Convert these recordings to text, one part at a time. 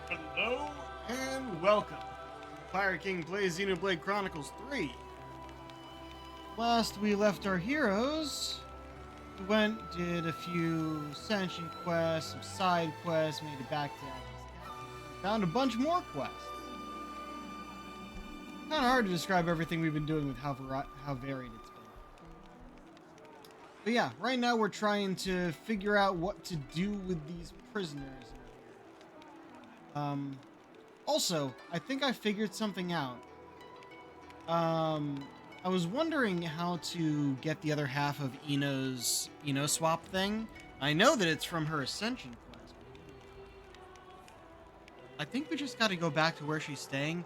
Hello and welcome. Pirate King plays Xenoblade Chronicles 3. Last we left our heroes, we did a few ascension quests, some side quests, made it back to Atlas. Found a bunch more quests. Kind of hard to describe everything we've been doing with how varied it's been. But yeah, right now we're trying to figure out what to do with these prisoners. Also, I think I figured something out. I was wondering how to get the other half of Ino's swap thing. I know that it's from her Ascension quest. I think we just got to go back to where she's staying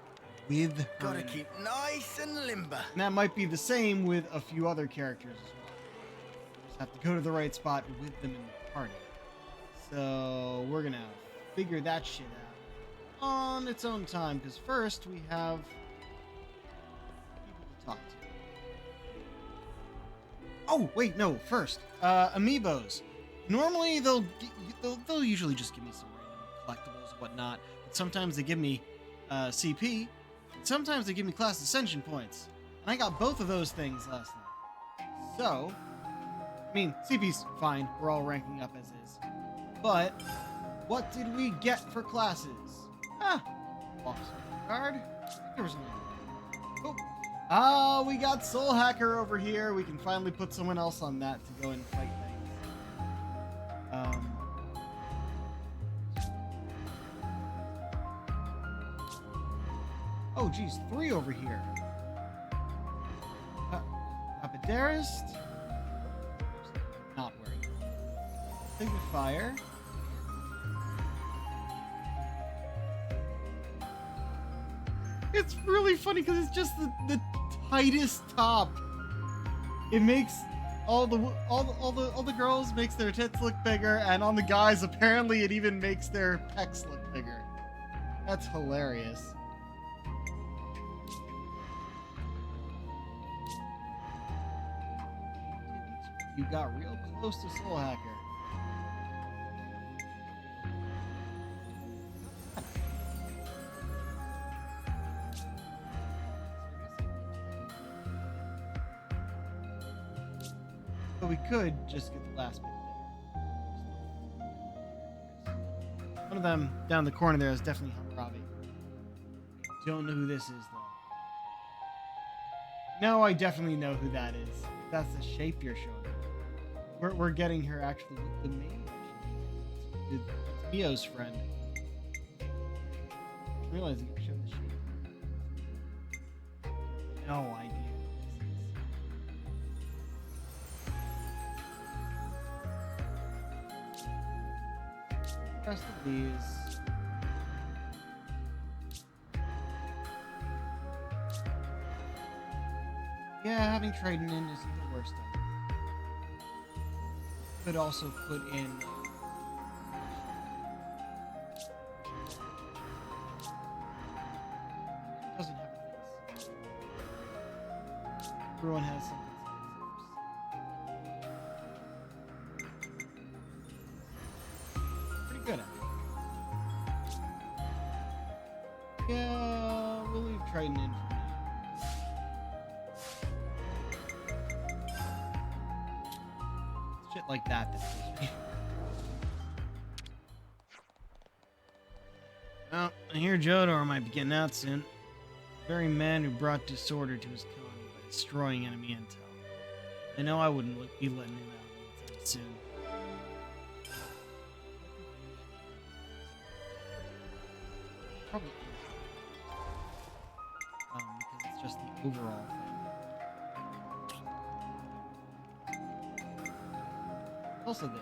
with her. Gotta keep nice and limber. And that might be the same with a few other characters as well. Just have to go to the right spot with them in the party. So we're gonna figure that shit out on its own time, because first we have people to talk to. Oh wait, no, first amiibos. Normally they'll usually just give me some random collectibles and whatnot, but sometimes they give me CP, and sometimes they give me class ascension points, and I got both of those things last night. So I mean, CP's fine, we're all ranking up as is, but what did we get for classes? Officer guard. There was no. Oh, we got Soul Hacker over here. We can finally put someone else on that to go and fight things. Oh, geez, 3 over here. Apoderist. Not wearing. Signifier. It's really funny because it's just the tightest top. It makes all the girls makes their tits look bigger, and on the guys apparently it even makes their pecs look bigger. That's hilarious. You got real close to Soul Hacker. But we could just get the last bit there. One of them down the corner there is definitely Hammurabi. Don't know who this is, though. No, I definitely know who that is. That's the shape you're showing. We're getting her actually with the main. It's Mio's friend. I'm realizing you're showing the shape. No idea. Rest of these. Yeah, having trading in isn't the worst thing. Could also put in doesn't have these. Everyone has something. Pretty good at it. Yeah, we'll leave trading in for now. Shit like that kills me. Well, I hear Jodor might be getting out soon. The very man who brought disorder to his colony by destroying enemy intel. I know I wouldn't be letting him out anytime soon. Probably. Because it's just the overall thing. Also this.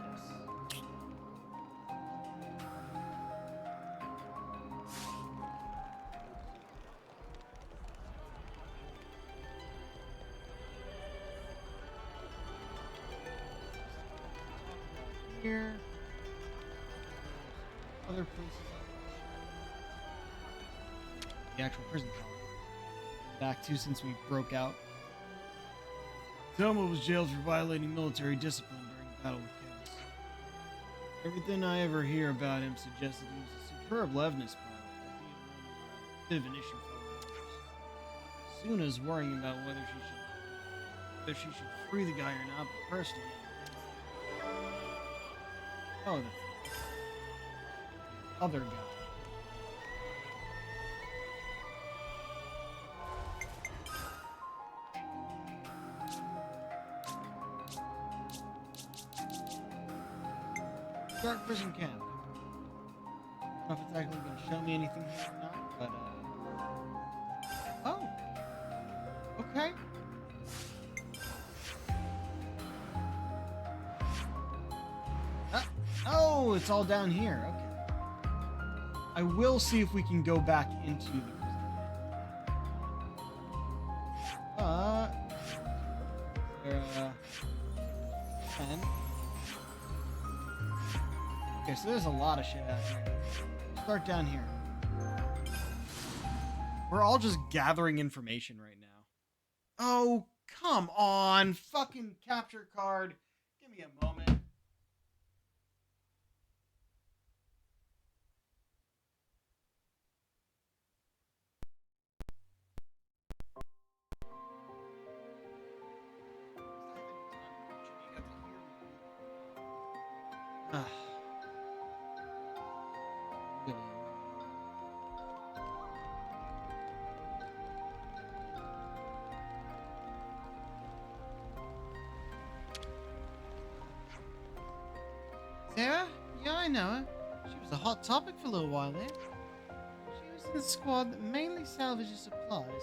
Here. Other places. The actual prison colony. Back to since we broke out. Selma was jailed for violating military discipline during the battle with Chaos. Everything I ever hear about him suggests that he was a super superb leftness pilot. A bit of an issue for her. Suna's worrying about whether she should free the guy or not, but personally. Oh, the other guy. Dark prison camp. I don't know if it's actually going to show me anything here or not, but oh, okay. Oh, it's all down here. Okay. I will see if we can go back into the prison camp. And okay, so there's a lot of shit out here. Start down here. We're all just gathering information right now. Oh, come on. Fucking capture card. Give me a moment. Sarah? Yeah, I know her. She was a hot topic for a little while there. She was in the squad that mainly salvages supplies.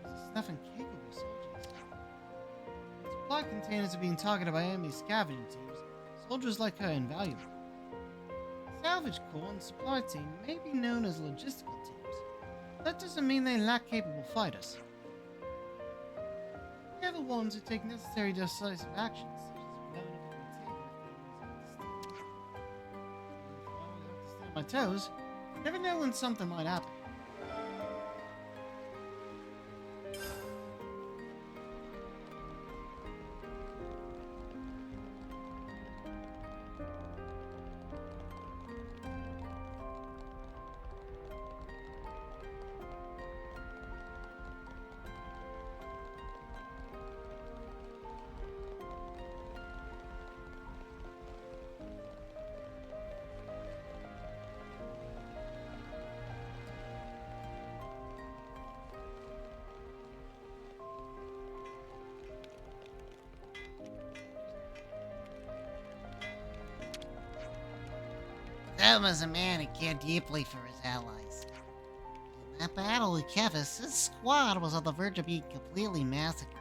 It's nothing capable soldiers. Supply containers are being targeted by enemy scavenging teams. Soldiers like her are invaluable. Salvage Corps and supply team may be known as logistical teams. That doesn't mean they lack capable fighters. They're the ones who take necessary decisive actions, such as blowing up a container if they stay on my toes. You never know when something might happen. That was a man who cared deeply for his allies. In that battle with Kevis, his squad was on the verge of being completely massacred.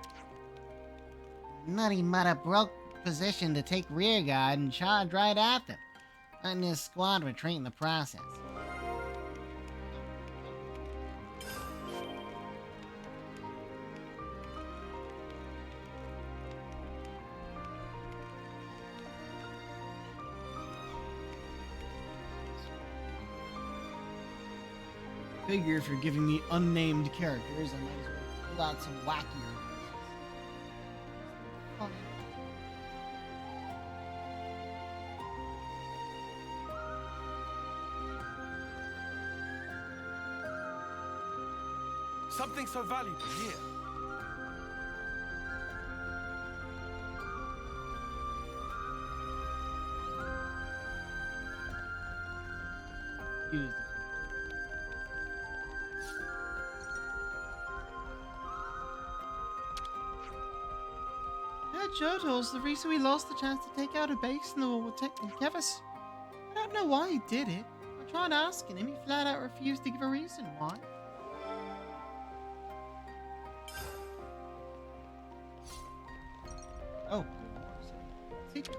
Nutty Mutta broke position to take rear guard and charged right at them, letting his squad retreat in the process. Figure if you're giving me unnamed characters, I might as well pull out some wackier ones. Something so valuable here. Use Joto's the reason we lost the chance to take out a base in the war with Kevis. I don't know why he did it. I tried asking him, he flat out refused to give a reason why. Oh, Seeker.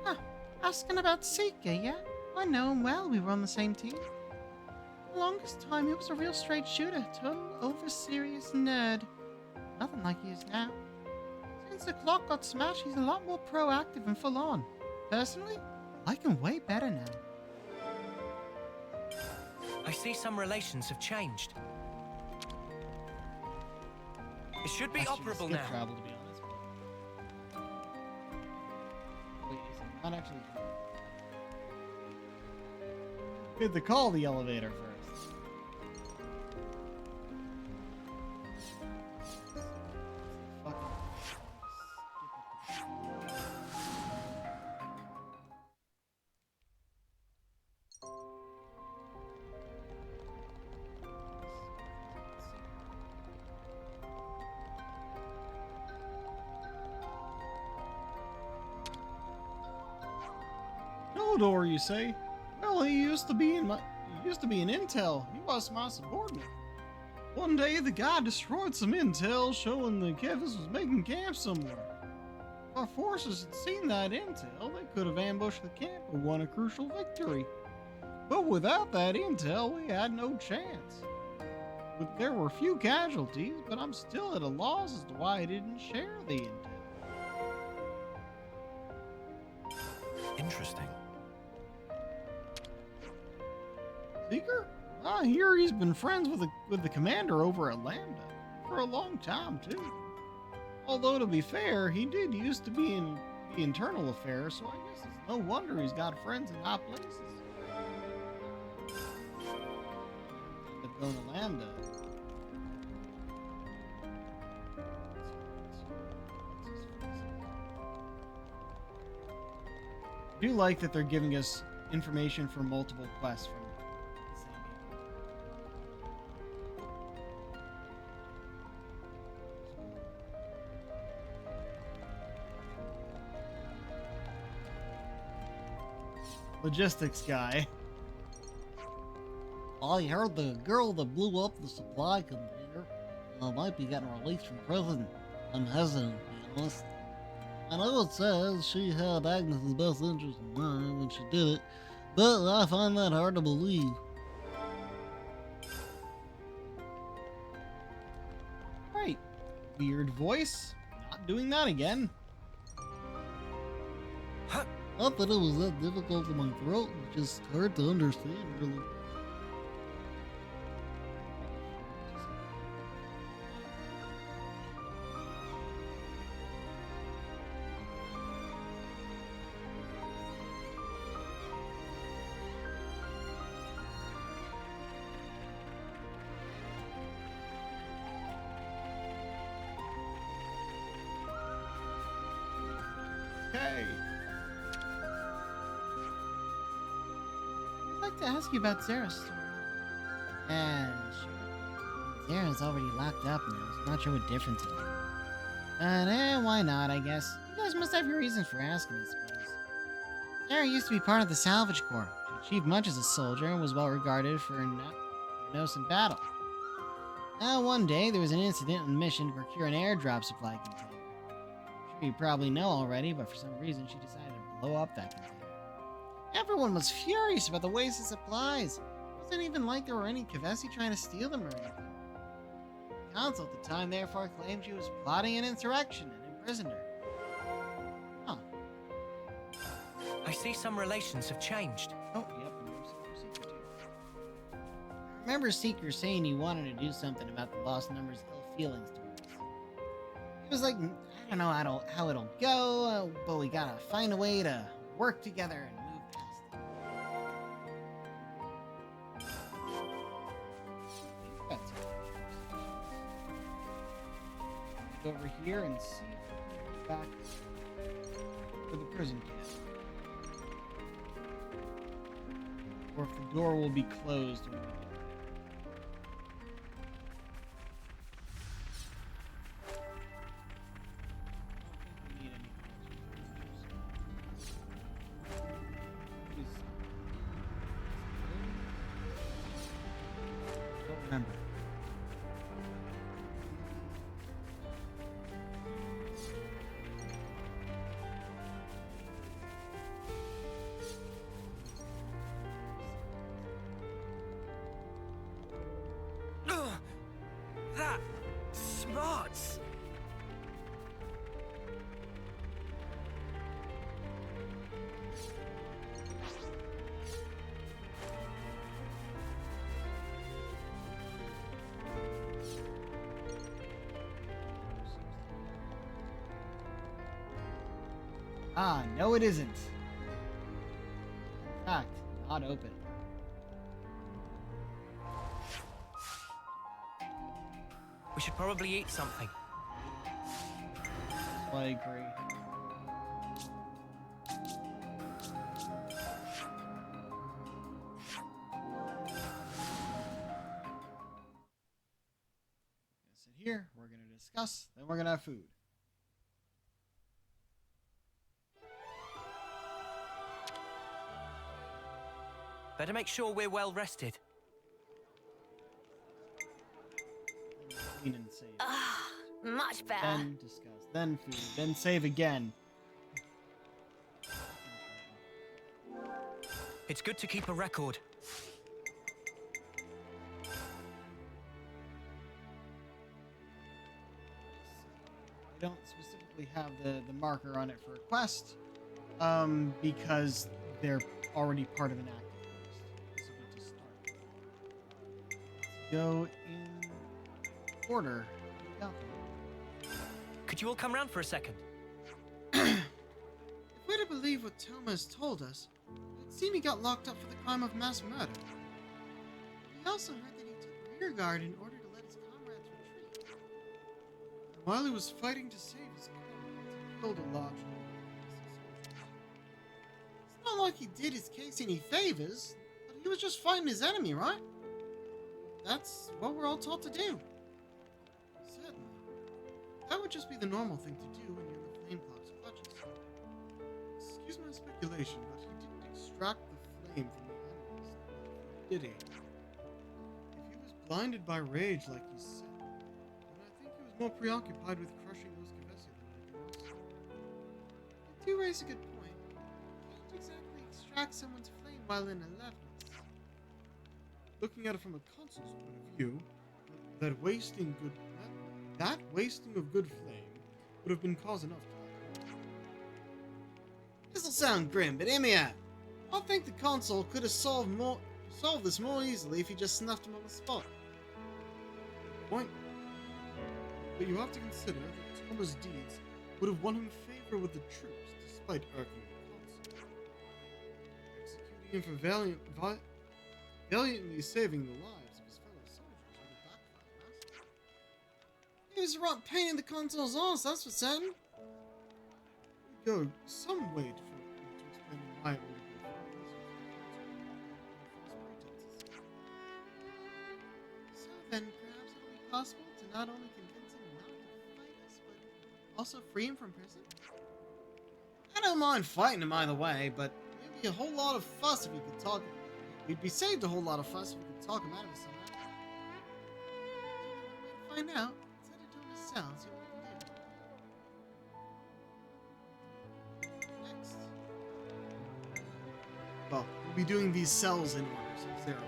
Huh, asking about Seeker, yeah? I know him well, we were on the same team. For the longest time, he was a real straight shooter, total over-serious nerd. Nothing like he is now. Since the clock got smashed, he's a lot more proactive and full-on. Personally, I like him way better now. I see some relations have changed. It should be operable now. Travel, to be honest. Wait, is it not actually? We had to call the elevator first. Door, you say? Well, he used to be in Intel. He was my subordinate. One day, the guy destroyed some intel showing the Kevis was making camp somewhere. If our forces had seen that intel, they could have ambushed the camp and won a crucial victory. But without that intel, we had no chance. There were few casualties, but I'm still at a loss as to why I didn't share the intel. Interesting. Seeker? I hear he's been friends with the commander over at Lambda for a long time, too. Although, to be fair, he did used to be in the internal affairs, so I guess it's no wonder he's got friends in high places. But going to Lambda. I do like that they're giving us information for multiple quests from the same people. Logistics guy. I heard the girl that blew up the supply container might be getting released from prison. I'm hesitant, to be honest. I know it says she had Agnes's best interest in mind when she did it, but I find that hard to believe. Right. Weird voice. Not doing that again. Not that it was that difficult in my throat, it's just hard to understand, really. Okay. I'd like to ask you about Zara's story. Sure. Zara's already locked up now, so I'm not sure what difference it makes. Why not, I guess. You guys must have your reasons for asking, I suppose. Zara used to be part of the Salvage Corps. She achieved much as a soldier and was well regarded for her nose in battle. One day, there was an incident on a mission to procure an airdrop supply container. I'm sure you probably know already, but for some reason, she decided to blow up that container. Everyone was furious about the waste of supplies. It wasn't even like there were any Kevesi trying to steal them or anything. The council at the time therefore claimed she was plotting an insurrection and imprisoned her. Huh. I see some relations have changed. Oh, yep. Seeker too. I remember Seeker saying he wanted to do something about the lost number's ill feelings towards us. He was like, I don't know how it'll go, but we gotta find a way to work together and move past it. That's it. Go over here and see if we can go back to the prison camp. Or if the door will be closed when we get there. I don't think we need any don't remember. That smarts. Ah, no it isn't. In fact, not open. We should probably eat something. I agree. Sit here. We're gonna discuss. Then we're gonna have food. Better make sure we're well rested. Clean and save. Much better. Then discuss. Then food. Then save again. It's good to keep a record. I don't specifically have the marker on it for a quest, because they're already part of an active quest. It's good to start. Let's go in order. Got them. Could you all come round for a second? If we're to believe what Toma has told us, it would seem he got locked up for the crime of mass murder. We also heard that he took rear guard in order to let his comrades retreat. And while he was fighting to save his comrades, he killed a large number of innocent soldiers. It's not like he did his case any favors, but he was just fighting his enemy, right? That's what we're all taught to do. Certainly. That would just be the normal thing to do when you're in the flame cloud's clutches. Excuse my speculation, but he didn't extract the flame from the enemies, did he? If he was blinded by rage like you said, then I think he was more preoccupied with crushing those Kavesi than anything else. You do raise a good point. You can't exactly extract someone's flame while in alertness. Looking at it from a consul's point of view, that wasting of good flame would have been cause enough to kill. This'll sound grim, but hear me out. I think the consul could have solved this more easily if he just snuffed him on the spot. Point. But you have to consider that Toma's deeds would have won him favor with the troops, despite irking the consul. Executing him for valiantly saving the lives of his fellow soldiers would have backfired massively. He was a right pain in the consul's arse, that's for certain. It would go some way to explaining why it would have been false pretenses. So then, perhaps it will be possible to not only convince him not to fight us, but also free him from prison? I don't mind fighting him either way, but it'd be a whole lot of fuss if he could talk. We'd be saved a whole lot of fuss if we could talk him out of it somehow. So find out. Instead of doing his cell, see what we can do. Next. Well, we'll be doing these cells in order, so Zero.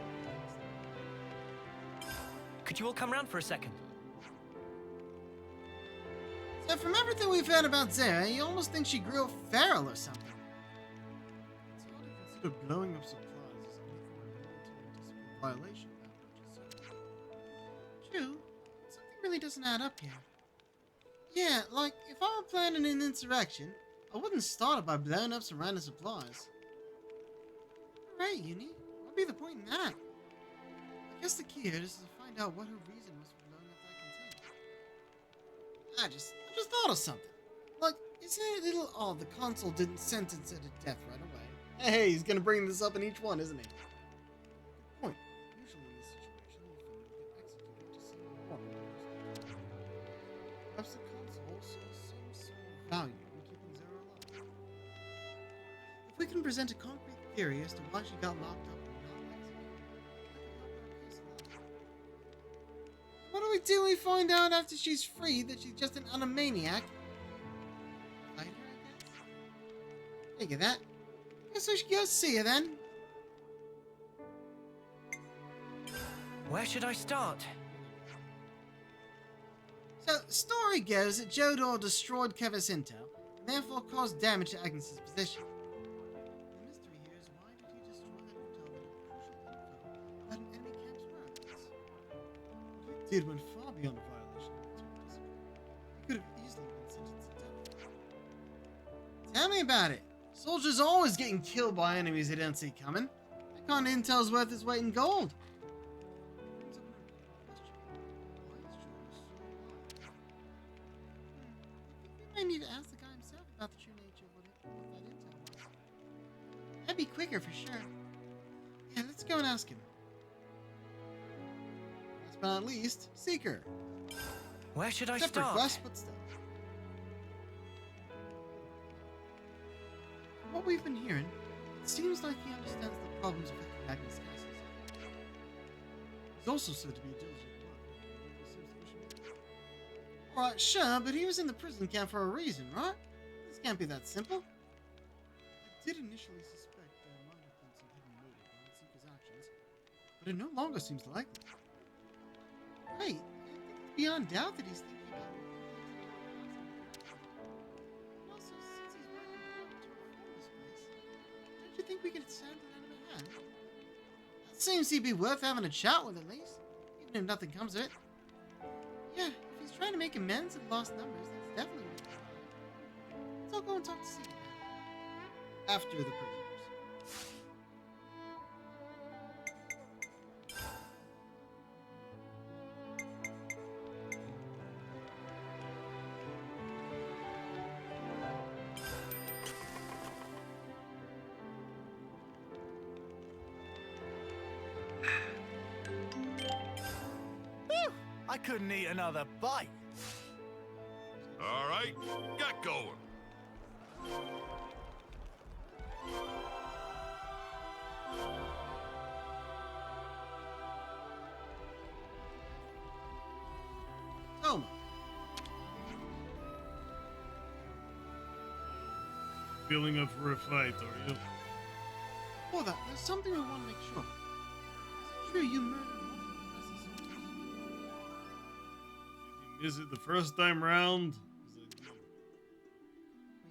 Could you all come round for a second? So from everything we've heard about Zera, you almost think she grew up feral or something. It's hard to consider blowing up supplies as anything related to a discipline violation that much, so. True. Something really doesn't add up here. Yeah, like, if I were planning an insurrection, I wouldn't start it by blowing up some random supplies. Alright, Uni. What'd be the point in that? I guess the key here is to find out what her reason was for blowing up that container. I just thought of something. Like, isn't it a little odd the consul didn't sentence her to death right away? Hey, he's gonna bring this up in each one, isn't he? Good point. Usually in this situation, the offender would get executed to see more. Perhaps the consul saw some sort of value in keeping Zara alive. If we can present a concrete theory as to why she got locked up and not executed, that could help our case a lot. What do we do when we find out after she's free that she's just an animaniac? Fight her, I guess? Think of that. Guess we should go see her then. Where should I start? So, the story goes that Jodor destroyed Kevasinto, and therefore caused damage to Agnes's position. The mystery here is why did he destroy that hotel with crucial info about an enemy camp's whereabouts? What he did went far beyond a violation of military discipline. He could have easily been sentenced to death. Tell me about it. Soldiers always getting killed by enemies they don't see coming. That kind of intel's worth its weight in gold. Brings up an important question. Why is Jodor so go and ask him. Last but not least, Seeker. Where should I Separate start? quest, but still. From what we've been hearing, it seems like he understands the problems affecting Agnes Castles. He's also said to be a diligent man. Alright, sure, but he was in the prison camp for a reason, right? This can't be that simple. I did initially suspect there might have been some hidden motive behind Seeker's actions, but it no longer seems likely. Right, it's beyond doubt that he's thinking about it. And also, since he's working hard to reform this place, don't you think we could send a hand of a hand? That seems to be worth having a chat with at least, even if nothing comes of it. Yeah, if he's trying to make amends and lost numbers, that's definitely worth a try. Let's all go and talk to Seeker after the prisoners. I couldn't eat another bite. All right, get going. Toma. Feeling up for a fight, are you? Hold that, there's something we want to make sure. Is it true you murdered multiple professors? Is it the first time round? 'Cause I did.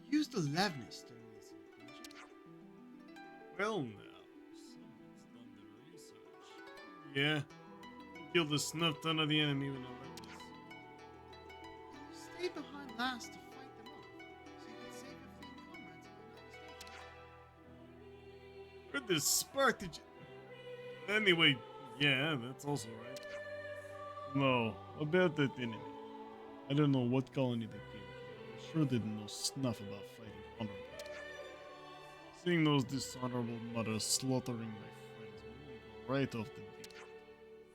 You used Elevenus during this information. Well now, someone's done their research. Yeah. Killed a snuff ton of the enemy when I left this. You stayed behind last to fight them off, so you could save your fleeing comrades if I'm not mistaken. Where'd this spark did you... Anyway, yeah, that's also right. No, about that enemy. I don't know what colony they came from. I sure didn't know snuff about fighting honorably. Seeing those dishonorable mothers slaughtering my friends made me go right off the deep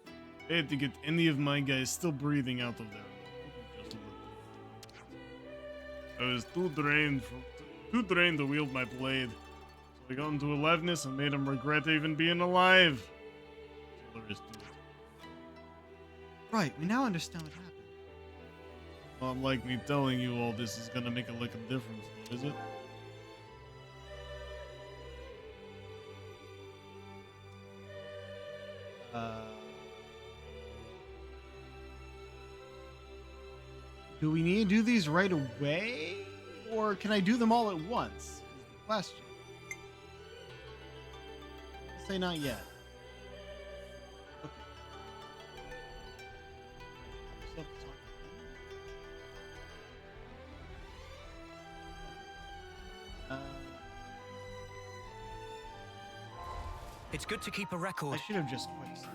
end. I had to get any of my guys still breathing out of there. Just let them. I was too drained to wield my blade. So I got into Elevenus and made him regret even being alive. That's all there is to it. Right, we now understand what happened. Not like me telling you all this is gonna make a lick of difference, though, is it? Do we need to do these right away? Or can I do them all at once? Is the question. Say not yet. Okay. Still have to talk to them. It's good to keep a I record. should have just quick saved.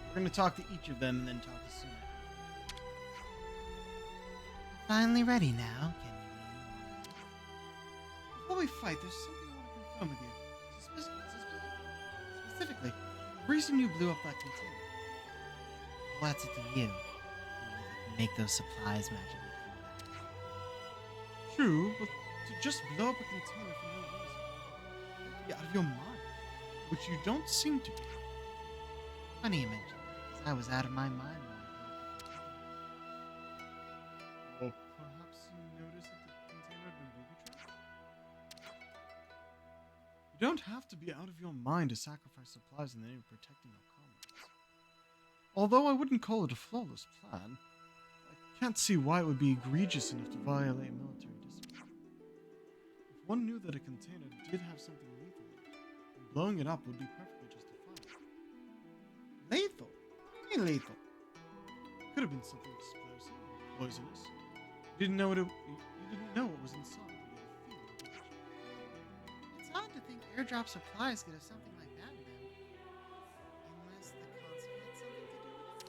We're going to talk to each of them and then talk to Suna. Finally ready now, can you be? Before we fight, there's something I want to confirm with you. Specifically, the reason you blew up that container. What's it to you? Make those supplies magically come back. True, but to just blow up a container for no reason. You have to be out of your mind. Which you don't seem to be. Funny you mention that, 'cause I was out of my mind when I blew up. Or perhaps you noticed that the container had been booby-trapped? You don't have to be out of your mind to sacrifice supplies in the name of protecting your comrades. Although I wouldn't call it a flawless plan, I can't see why it would be egregious enough to violate military discipline. If one knew that a container did have something lethal in it, then blowing it up would be perfectly justified. Lethal? What do you mean lethal? It could have been something explosive or poisonous. You didn't know what was inside. You had a feeling, didn't you? It's hard to think airdrop supplies could have something like that in them. Unless the console had something to do with it.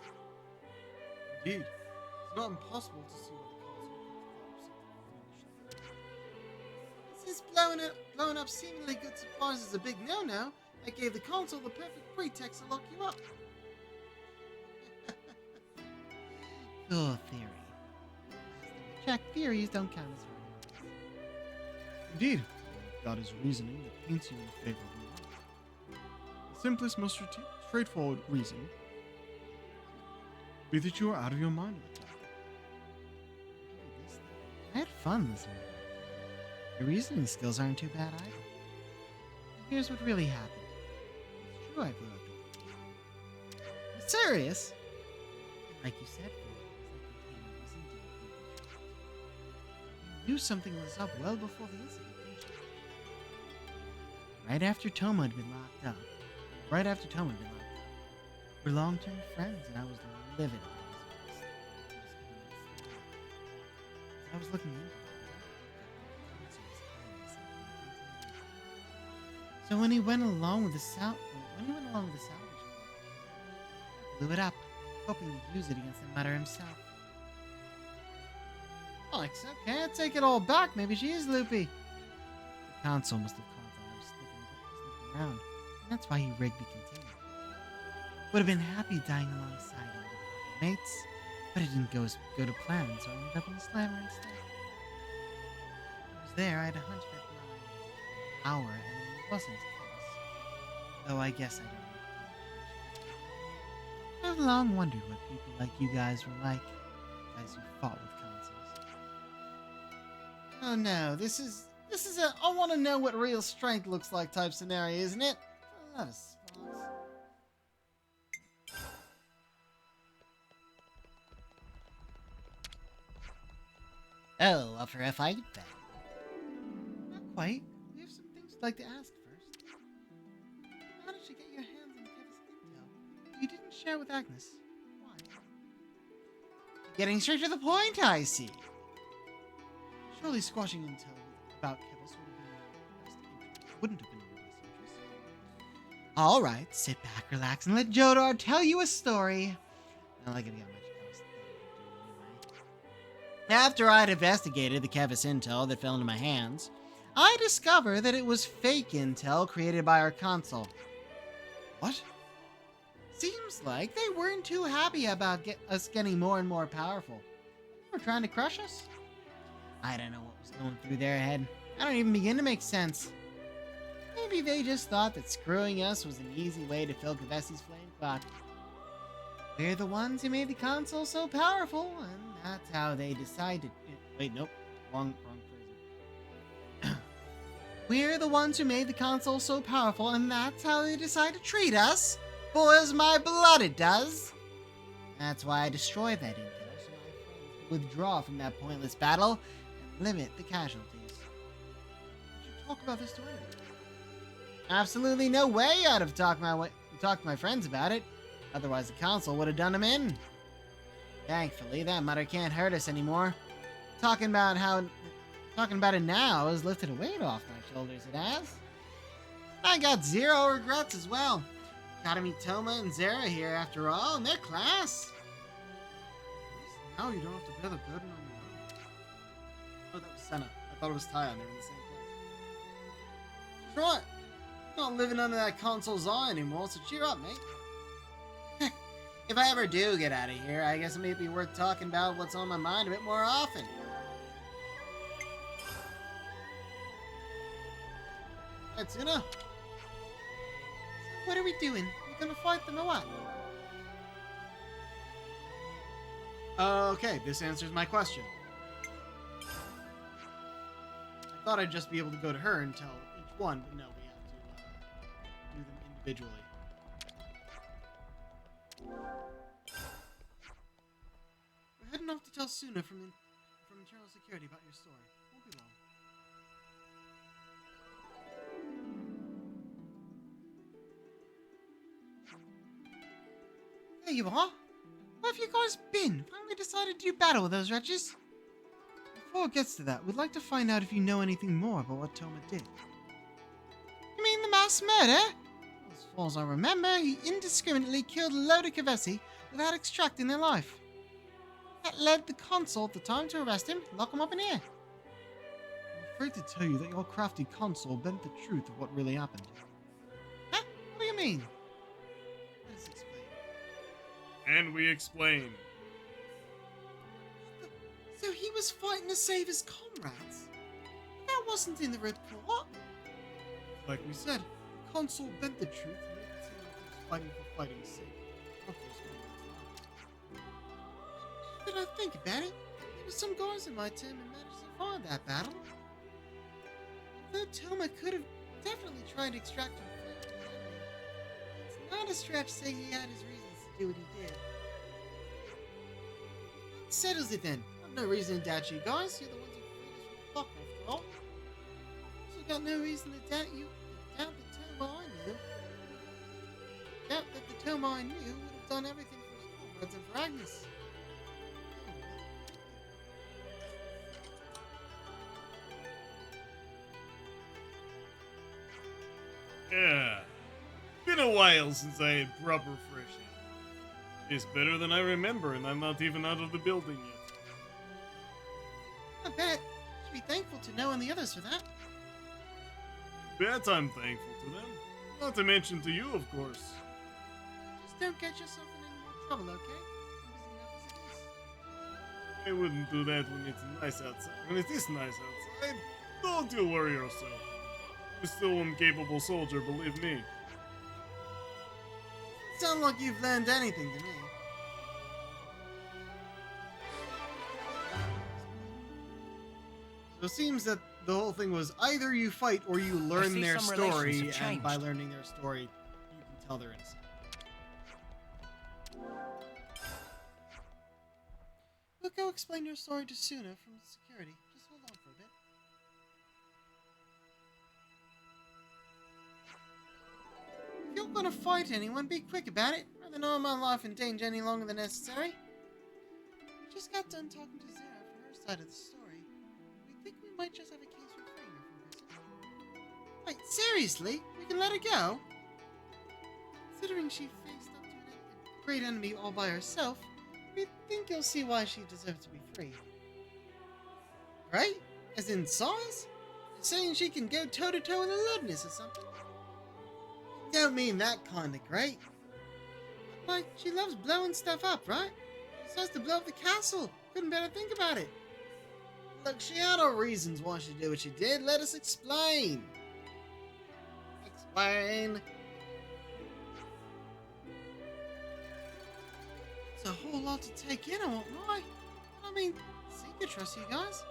Indeed, it's not impossible to see why the console could have thought of something fiendish like that. This is blowing up seemingly good supplies is a big no-no, I gave the console the perfect pretext to lock you up. Cool theory. Check, theories don't count as arguments. Indeed, that is reasoning that paints you in a favorable light. The simplest, most straightforward reason be that you are out of your mind at the time. I had fun listening. Your reasoning skills aren't too bad either. Here's what really happened. It's true I blew up the container. You serious? Like you said, the container was indeed foolish. You knew something was up well before the incident, didn't you? Right after Toma had been locked up. We're long-term friends, and I was livid about his arrest. I was looking into it. So when he went along with the salvage, I blew it up, hoping to use it against the Mother himself. Alex, okay, I take it all back. Maybe she is loopy. The console must have caught that I was sniffing around, and that's why he rigged the container. Would have been happy dying alongside one of the mates, but it didn't go to plan, so I ended up in the slammer instead. I was there, I had a hunch that my hour, and it wasn't close. Though I guess I don't know. I've long wondered what people like you guys were like, guys who fought with consoles. Oh no, this is a I want to know what real strength looks like type scenario, isn't it? That is smart. Oh, up for a fight then? Not quite. We have some things we'd like to ask first. How did you get your hands on Kevin's intel? You didn't share with Agnes. Why? Getting straight to the point, I see. Surely squashing intel about Kevis wouldn't have been in your best interest. All right, sit back, relax, and let Jodar tell you a story. Not like I got much else to do anyway. After I'd investigated the Kevis intel that fell into my hands, I discovered that it was fake intel created by our console. What? Seems like they weren't too happy about us getting more and more powerful. They were trying to crush us. I don't know what was going through their head. I don't even begin to make sense. Maybe they just thought that screwing us was an easy way to fill Kavesi's flame clock. We're the ones who made the console so powerful, and that's how they decided. Wait, nope. Wrong phrasing. We're the ones who made the console so powerful, and that's how they decide to treat us. Boils my blood, it does. That's why I destroyed that intel, so my friends could withdraw from that pointless battle and limit the casualties. You should talk about this to anyone. Absolutely no way I'd have talked to my friends about it. Otherwise, the console would have done them in. Thankfully, that mutter can't hurt us anymore. Talking about it now has lifted a weight off my shoulders, it has. I got zero regrets as well. Gotta meet Toma and Zara here after all, and they're class. Now you don't have to bear the burden on your own. Oh, that was Senna. I thought it was Tyon. They were in the same place. That's right. You're not living under that console's eye anymore, so cheer up, mate. If I ever do get out of here, I guess it may be worth talking about what's on my mind a bit more often. Hey, Tuna. So what are we doing? We gonna fight them or what? Okay, this answers my question. I thought I'd just be able to go to her and tell each one, but no, we have to do them individually. We're heading off to tell Suna from internal security about your story. Won't be long. There you are. Where have you guys been? Finally decided to do battle with those wretches? Before it gets to that, we'd like to find out if you know anything more about what Toma did. You mean the mass murder? As far as I remember, he indiscriminately killed a load of Kavesi without extracting their life. That led the console at the time to arrest him, lock him up in here. afraid to tell you that your crafty console bent the truth of what really happened. Huh? What do you mean? Let us explain. And we explain. So he was fighting to save his comrades? That wasn't in the report. Like we said, the console bent the truth and made it seem like he was fighting for fighting's sake. Not for his comrades' lives. Did I think about it? There were some guys in my team who managed to survive that battle. Although Toma could have definitely tried to extract him from the enemy, it's not a stretch to say he had his reasons to do what he did. That settles it then. I've no reason to doubt you guys. You're the ones who freed us from the block, after all. Also got no reason to doubt you. Doubt the Toma I knew. Doubt that the Toma I knew would have done everything for his comrades and for Agnes. Yeah. Been a while since I had proper fresh air. It's better than I remember, and I'm not even out of the building yet. I bet. Should be thankful to Noah and the others for that. Bet I'm thankful to them. Not to mention to you, of course. Just don't get yourself in any more trouble, okay? I'm busy enough as it is. I wouldn't do that when it's nice outside. When it is nice outside, don't you worry yourself. I'm still one capable soldier, believe me. Sound like you've learned anything to me. So it seems that the whole thing was either you fight or you learn see their some relations story, have and by changed. learning their story, you can tell they're innocent. We'll go explain your story to Suna from security. Just hold on for a bit. If you're gonna fight anyone, be quick about it. Rather know my life in danger any longer than necessary. We just got done talking to Zara for her side of the story. We think we might just have a case for freeing her from prison. Wait, seriously? We can let her go? Considering she faced up to a great enemy all by herself, we think you'll see why she deserves to be free. Right? As in size? You're saying she can go toe-to-toe with Alumnus or something? Don't mean that kind of great. Like, she loves blowing stuff up, right? She's supposed to blow up the castle. Couldn't better think about it. Look, she had her reasons why she did what she did. Let us explain. Explain. It's a whole lot to take in, I won't lie. I mean, Seeker trusts you guys.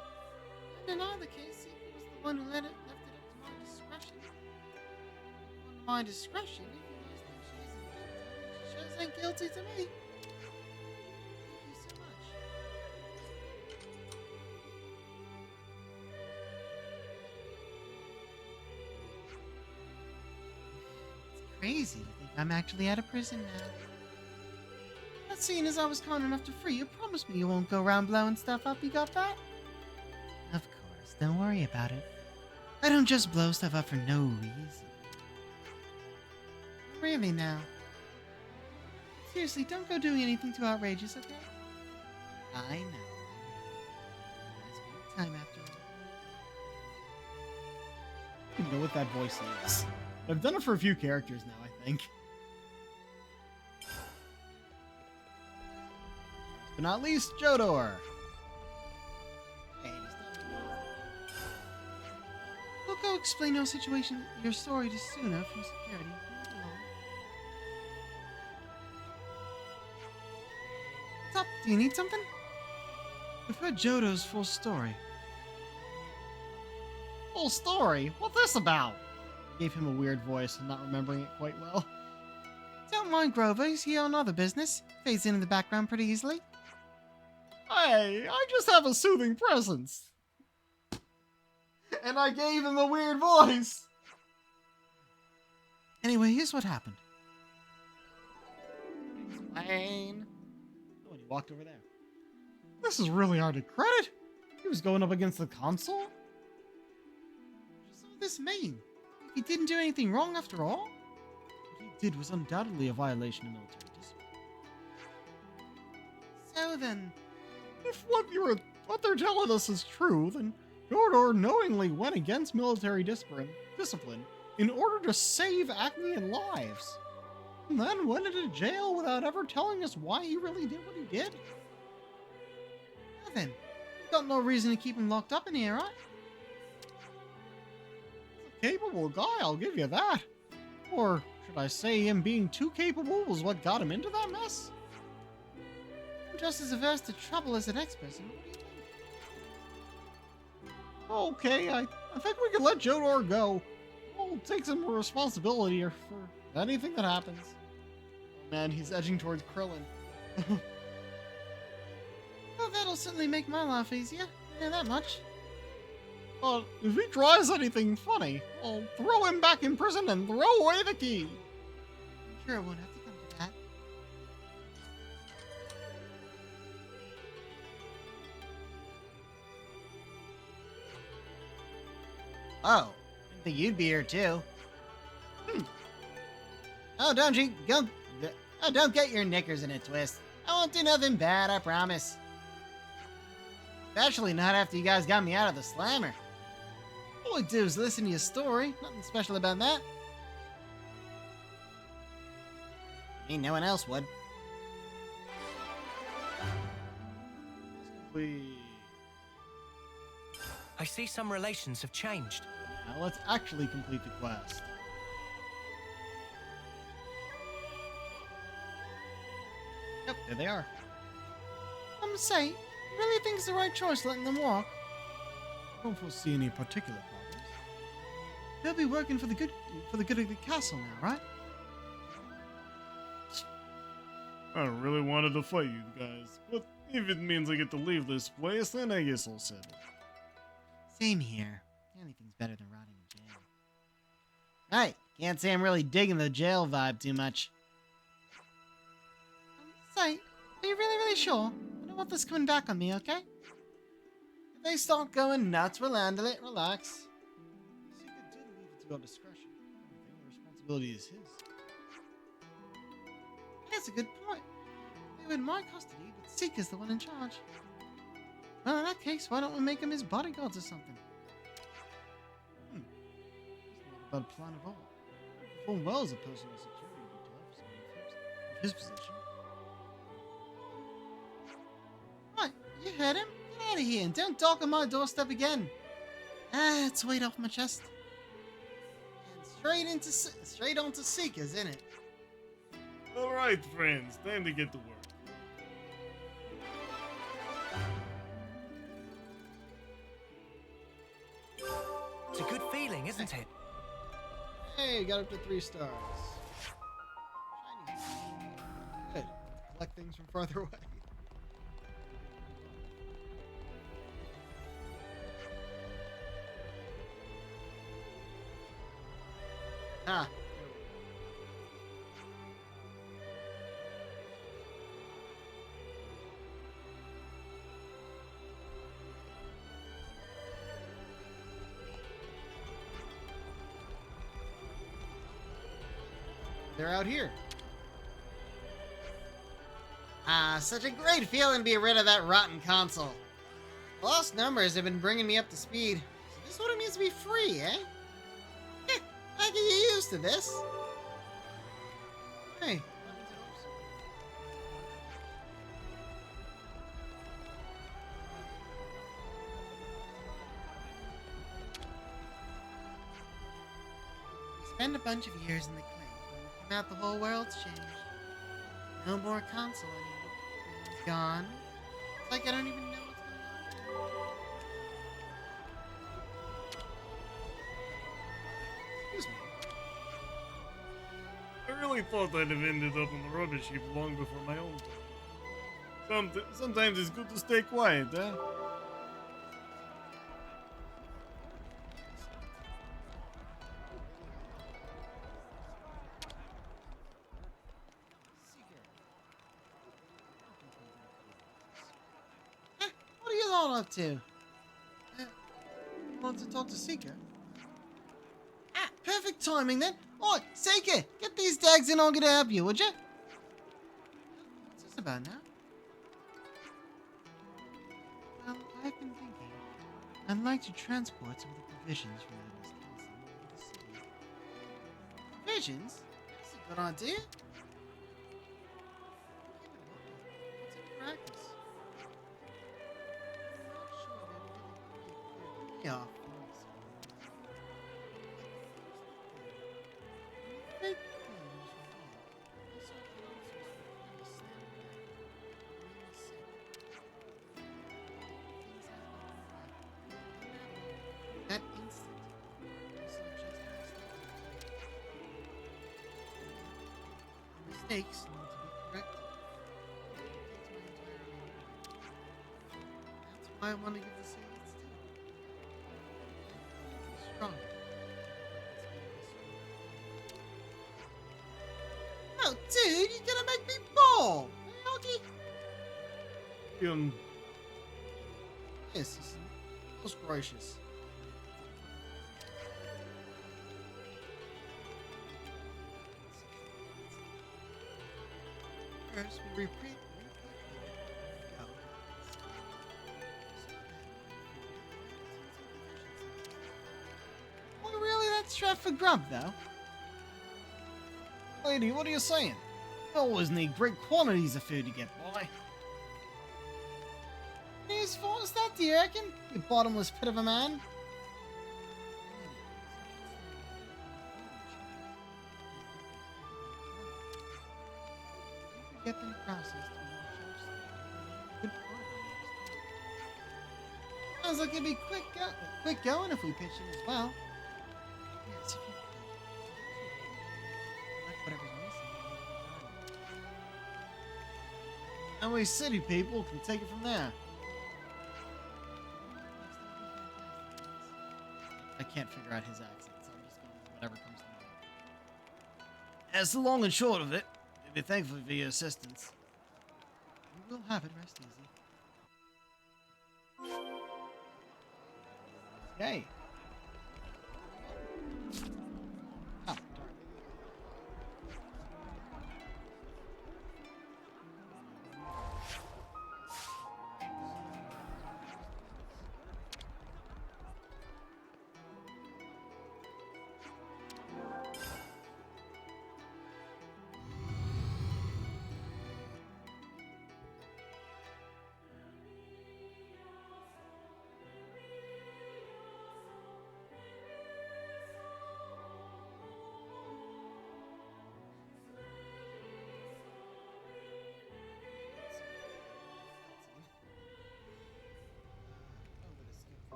And in either case, Seeker was the one who left it up to my discretion. On my discretion, if you guys think she isn't guilty, she sure ain't guilty to me. Thank you so much. It's crazy to think I'm actually out of prison now. But seeing as I was kind enough to free you, promise me you won't go around blowing stuff up, you got that? Of course, don't worry about it. I don't just blow stuff up for no reason. Really now? Seriously, don't go doing anything too outrageous, okay? I know. It's big time after all. I don't even know what that voice is. I've done it for a few characters now, I think. But not least, Jodor. We'll go explain your situation, your story to Suna from security. Move along. What's up? Do you need something? We've heard Jodo's full story. Full story? What's this about? I gave him a weird voice and not remembering it quite well. Don't mind Grover, he's here on other business. Fades in the background pretty easily. Hey, I just have a soothing presence. And I gave him a weird voice. Anyway, here's what happened. Explain. Oh, and he walked over there. This is really hard to credit. He was going up against the console? What does all this mean? He didn't do anything wrong after all? What he did was undoubtedly a violation of military discipline. So then, If what they're telling us is true, then Fyodor knowingly went against military discipline in order to save Acmean lives. And then went into jail without ever telling us why he really did what he did? Then, you've got no reason to keep him locked up in here, right? He's a capable guy, I'll give you that. Or should I say him being too capable was what got him into that mess? I'm just as averse to trouble as the next person. What do you think? Okay, I think we can let Jodor go. We'll take some responsibility for anything that happens. Oh man, he's edging towards Krillin. Well, that'll certainly make my life easier. I know that much. But if he tries anything funny, I'll throw him back in prison and throw away the key. I'm sure it won't have to come to that. Oh, didn't think you'd be here too. Oh, don't get your knickers in a twist. I won't do nothing bad, I promise. Especially not after you guys got me out of the slammer. All I do is listen to your story. Nothing special about that. I mean, no one else would. I see some relations have changed. Now let's actually complete the quest. Yep, there they are. I'm gonna say, you really think it's the right choice letting them walk? I don't foresee any particular problems. They'll be working for the good of the castle now, right? I really wanted to fight you guys, but if it means I get to leave this place, then I guess I'll settle. Same here. Anything's better than rotting in jail. Right, can't say I'm really digging the jail vibe too much. Say, are you really sure? I don't want this coming back on me, okay? If they start going nuts, we'll handle it. Relax. Seeker did leave it to your discretion. The responsibility is his. That's a good point. They were in my custody, but Seeker's the one in charge. Well, in that case, why don't we make him his bodyguards or something? It's not a bad plan at all. Perform well as a personal security detail for someone of his position. Right, you heard him. Get out of here and don't dock on my doorstep again. Ah, it's weight off my chest. And straight onto Seekers, innit? Alright, friends, time to get to work. It's a good feeling, isn't it? Hey, got up to 3 stars. Shiny. Good. Collect things from farther away. Ah. They're out here. Ah, such a great feeling to be rid of that rotten console. Lost numbers have been bringing me up to speed. So this is what it means to be free, eh? I can get used to this. Hey. Spend a bunch of years in the clinic. When we come out, the whole world's changed. No more console anymore. It's gone. It's like I don't even know what's going on. Excuse me. I really thought I'd have ended up in the rubbish heap long before my own time. Sometimes it's good to stay quiet, huh? What are you all up to? Want to talk to Seeker? Ah, perfect timing then. Oi, Seeker, get these dags and I'll get to help you, would you? What's this about now? Well, I've been thinking. I'd like to transport some of the provisions from the destination to the city. Provisions? That's a good idea. What's in practice? I'm not sure that really could be clear. Yeah. Fake claims from here. I saw the nonsense from the standing there. Really sick. Things I don't like. That instant, I saw just how mistakes need to be corrected. That's my entire life. That's why I want to give the city its due. Strong. Oh, dude, you're gonna make me ball! Yes, he's most gracious. First, we repeat. Well, really, that's straight for grub, though. Lady, what are you saying? You always need great quantities of food to get by. As far as that, do you reckon? You bottomless pit of a man. Get them processed to more shelves. Good part. Sounds like it'd be quick going if we pitch in as well. Yes, if you like whatever's missing. And we city people can take it from there. I can't figure out his accent, so I'm just going with whatever comes to mind. That's the long and short of it. We'll be thankful for your assistance. We will have it, rest easy. Yay. Oh, darn.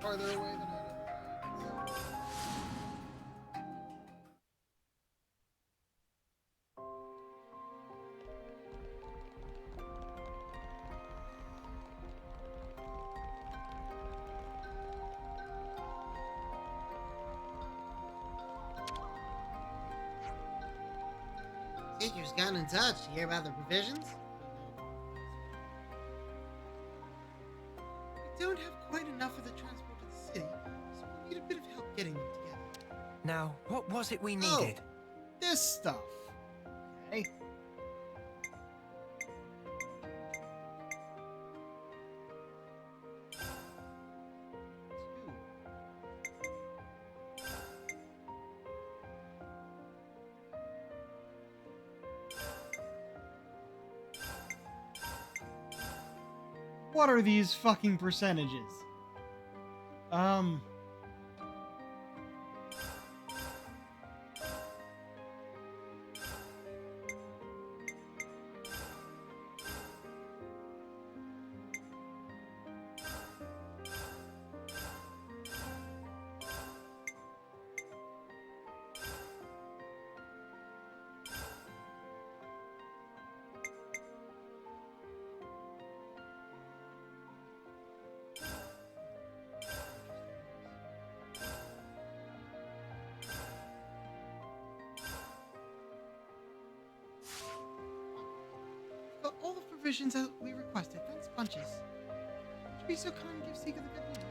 Farther away than I did. Teacher's gotten in touch. You hear about the provisions? We don't have quite enough of the transport to the city, so we need a bit of help getting them together. Now, what was it we needed? Oh, this stuff. Okay. What are these fucking percentages? Got all the provisions that we requested. Thanks bunches. Would you be so kind and give Seeker the good news?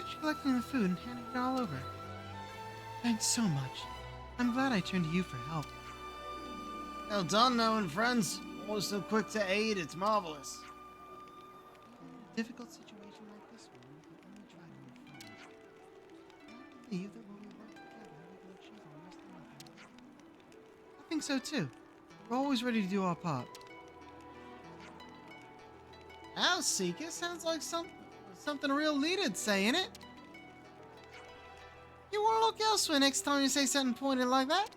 finished collecting the food and handing it all over. Thanks so much. I'm glad I turned to you for help. Well done, Owen, friends. Always so quick to aid, it's marvelous. In a difficult situation like this one, we can only try to move forward. I believe that when we work together, we can achieve almost anything. I think so too. We're always ready to do our part. Now, Seeker, sounds like something a real leader'd say, innit? You wanna look elsewhere next time you say something pointed like that?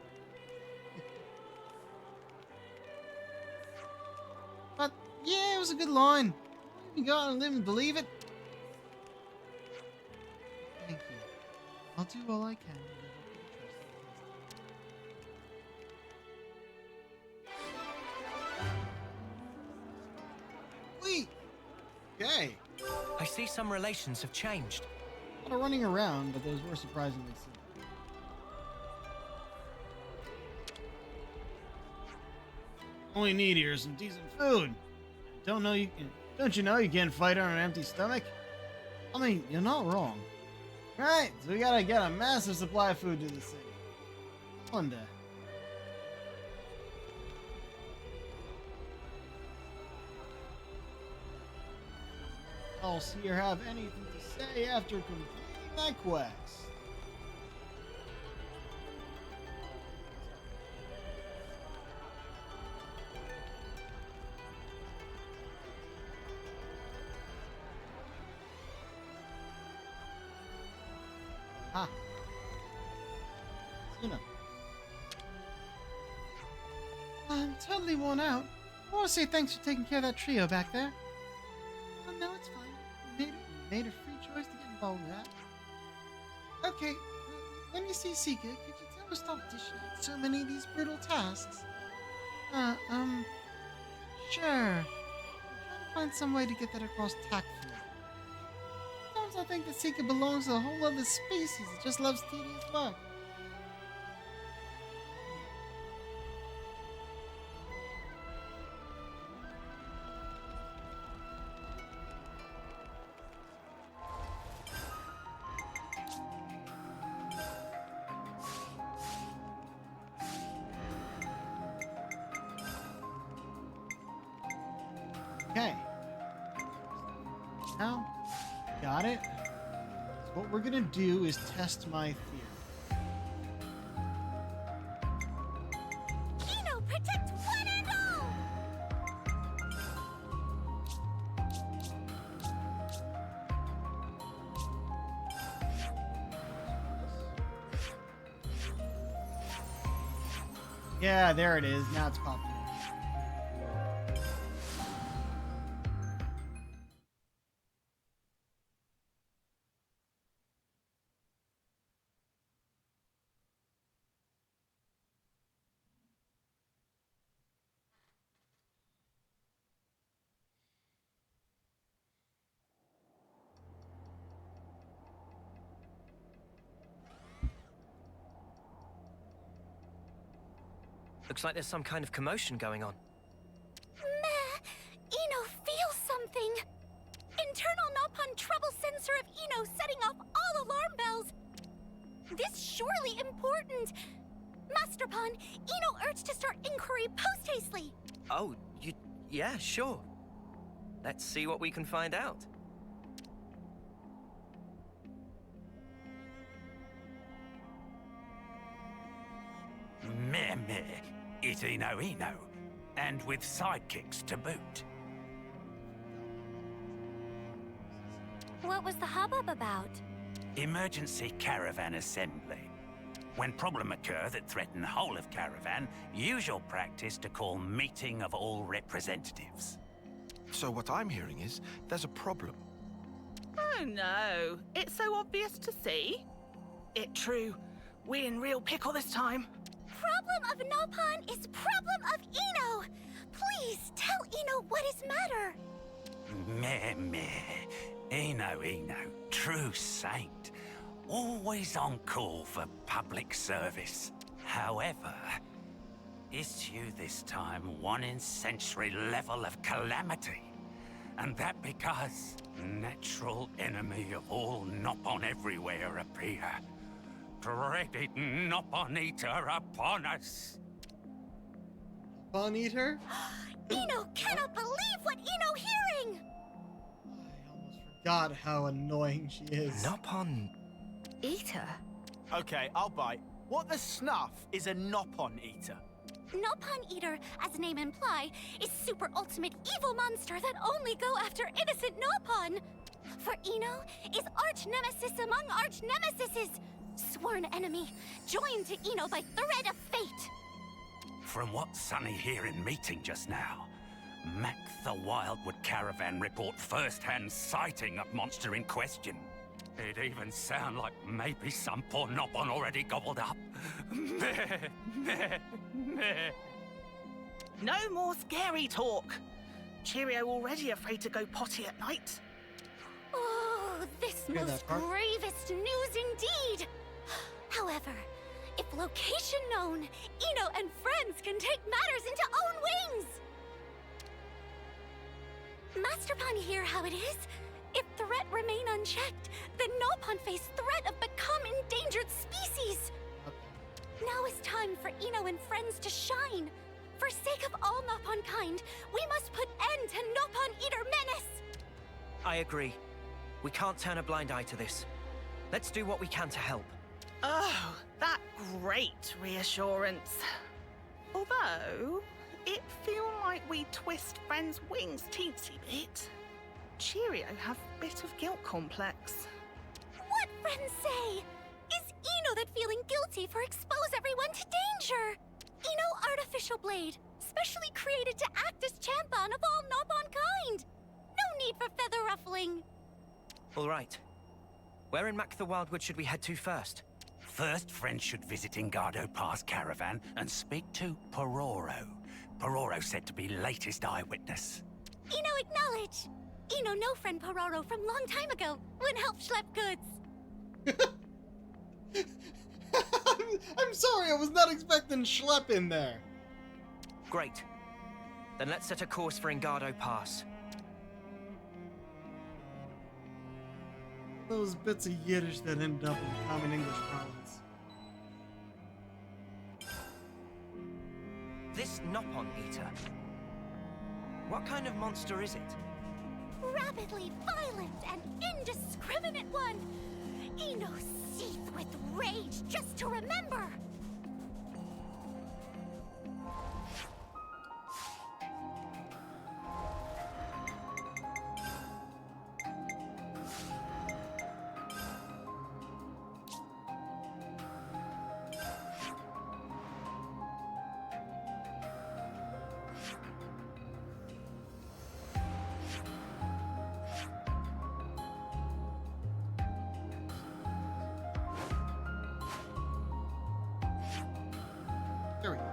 But, yeah, it was a good line. You gotta live and believe it. Thank you. I'll do all I can to live up to the trust. Wait. Okay. I see some relations have changed. A lot of running around, but those were surprisingly simple. All we need here is some decent food. Don't you know you can't fight on an empty stomach? I mean, you're not wrong. Right, so we gotta get a massive supply of food to the city. I wonder. Else here have anything to say after completing that quest? Ah. Suna. I'm totally worn out. I want to say thanks for taking care of that trio back there. Oh, no, it's fine. We made a free choice to get involved with that. Okay, when you see Seeker, could you tell her to stop dishing out so many of these brutal tasks? Sure. I'm trying to find some way to get that across tactfully. Sometimes I think that Seeker belongs to a whole other species that just loves tedious work. Okay. Now, got it. So what we're gonna do is test my theory. Eno, protect one and all! Yeah, there it is. Now it's popping. Looks like there's some kind of commotion going on. Meh, Eno feels something. Internal Nopon trouble sensor of Eno setting off all alarm bells. This surely important. Master Pon, Eno urged to start inquiry post-hastely. Oh, yeah, sure. Let's see what we can find out. Meh meh, it's Eno, and with sidekicks to boot. What was the hubbub about? Emergency caravan assembly. When problem occur that threaten whole of caravan, usual practice to call meeting of all representatives. So what I'm hearing is there's a problem. Oh no, it's so obvious to see. It true, we in real pickle this time. Problem of Nopon is problem of Eno. Please tell Eno what is matter. Meh meh, Eno, true saint. Always on call for public service. However, issue this time one in century level of calamity. And that because natural enemy of all Nopon everywhere appear. Dreaded Nopon Eater upon us. Fun eater? Eno cannot believe what Eno hearing! I almost forgot how annoying she is. Nopon. Eater? Okay, I'll bite. What the snuff is a Nopon eater? Nopon Eater, as the name imply, is super ultimate evil monster that only go after innocent Nopon. For Eno is arch nemesis among arch nemesises, sworn enemy, joined to Eno by thread of fate. From what Sonny here in meeting just now, Mac the Wildwood Caravan report first-hand sighting of monster in question. It even sound like maybe some poor Nopon already gobbled up. Meh, meh, meh. No more scary talk. Cheerio already afraid to go potty at night. Oh, this Hear that most part? gravest news indeed. However, if location known, Eno and friends can take matters into own wings. Master Pun hear how it is. If threat remain unchecked, then Nopon face threat of become endangered species. Now is time for Eno and friends to shine. For sake of all Nopon kind, we must put end to Nopon Eater menace. I agree. We can't turn a blind eye to this. Let's do what we can to help. Oh, that great reassurance. Although, it feel like we twist friends' wings teensy bit. Cheerio have bit of guilt complex. What friends say? Is Eno that feeling guilty for expose everyone to danger? Eno artificial blade, specially created to act as champion of all Nopon kind. No need for feather ruffling. All right. Where in Mac the Wildwood should we head to first? First, friends should visit Ingado Pass Caravan and speak to Pororo. Pororo said to be latest eyewitness. Eno acknowledge. Eno know friend Pororo from long time ago, when help schlep goods. I'm sorry, I was not expecting Schlep in there. Great. Then let's set a course for Ingado Pass. Those bits of Yiddish that end up in common English parlance. This Nopon Eater. What kind of monster is it? Rapidly violent and indiscriminate one. Eno seethe with rage just to remember. There we go.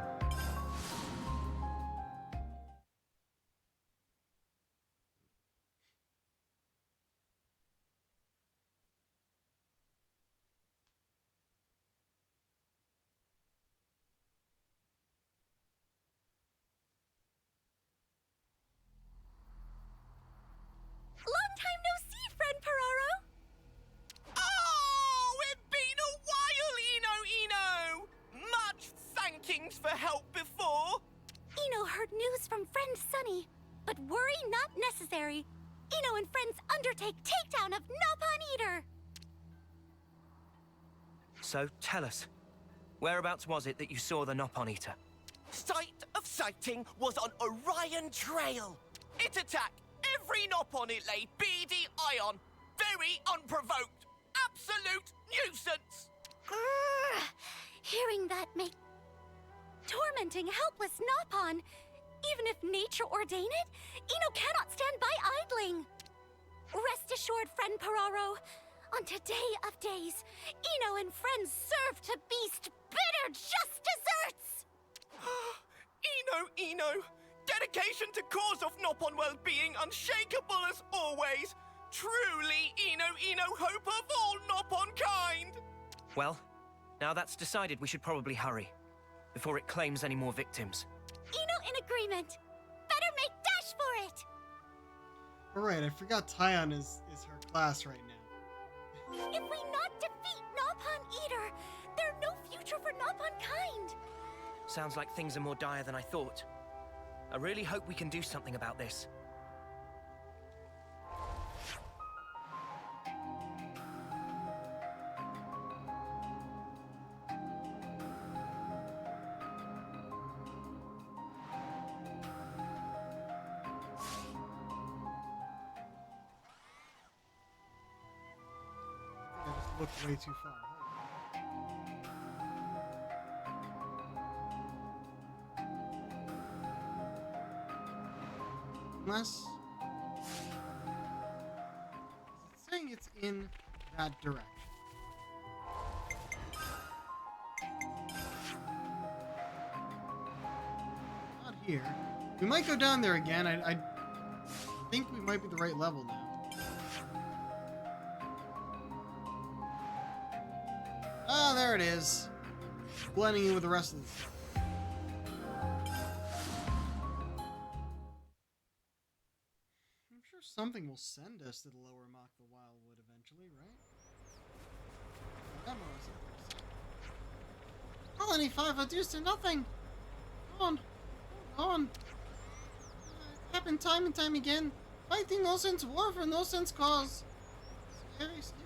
Long time no see, friend Pororo. Oh, it's been a while, Eno. Much thankings for help before. Eno heard news from friend Sunny, but worry not necessary. Eno and friends undertake takedown of Nopon Eater. So, tell us. Whereabouts was it that you saw the Nopon Eater? Site of sighting was on Orion Trail. It attacked every Nopon it lay beady eye on. Very unprovoked. Absolute nuisance. Grrr. Hearing that make tormenting helpless Nopon. Even if nature ordain it, Eno cannot stand by idling. Rest assured, friend Pororo, on today of days, Eno and friends serve to beast bitter just desserts. Eno. Dedication to cause of Nopon well-being unshakable as always. Truly, Eno, hope of all Nopon kind. Well, now that's decided, we should probably hurry. Before it claims any more victims. Eno in agreement. Better make dash for it. Alright, I forgot Tyon is her class right now. If we not defeat Nopon Eater, there's no future for Nopon kind. Sounds like things are more dire than I thought. I really hope we can do something about this. I just looked way too far. Unless it's saying it's in that direction. Not here. We might go down there again. I think we might be the right level now. Oh, there it is. Blending in with the rest of the stuff. I'm sure something will send us to the lower Mock the Wildwood eventually, right? Colony 5 reduced to nothing! Hold on. It happened time and time again. Fighting no sense war for no sense cause. Scary story.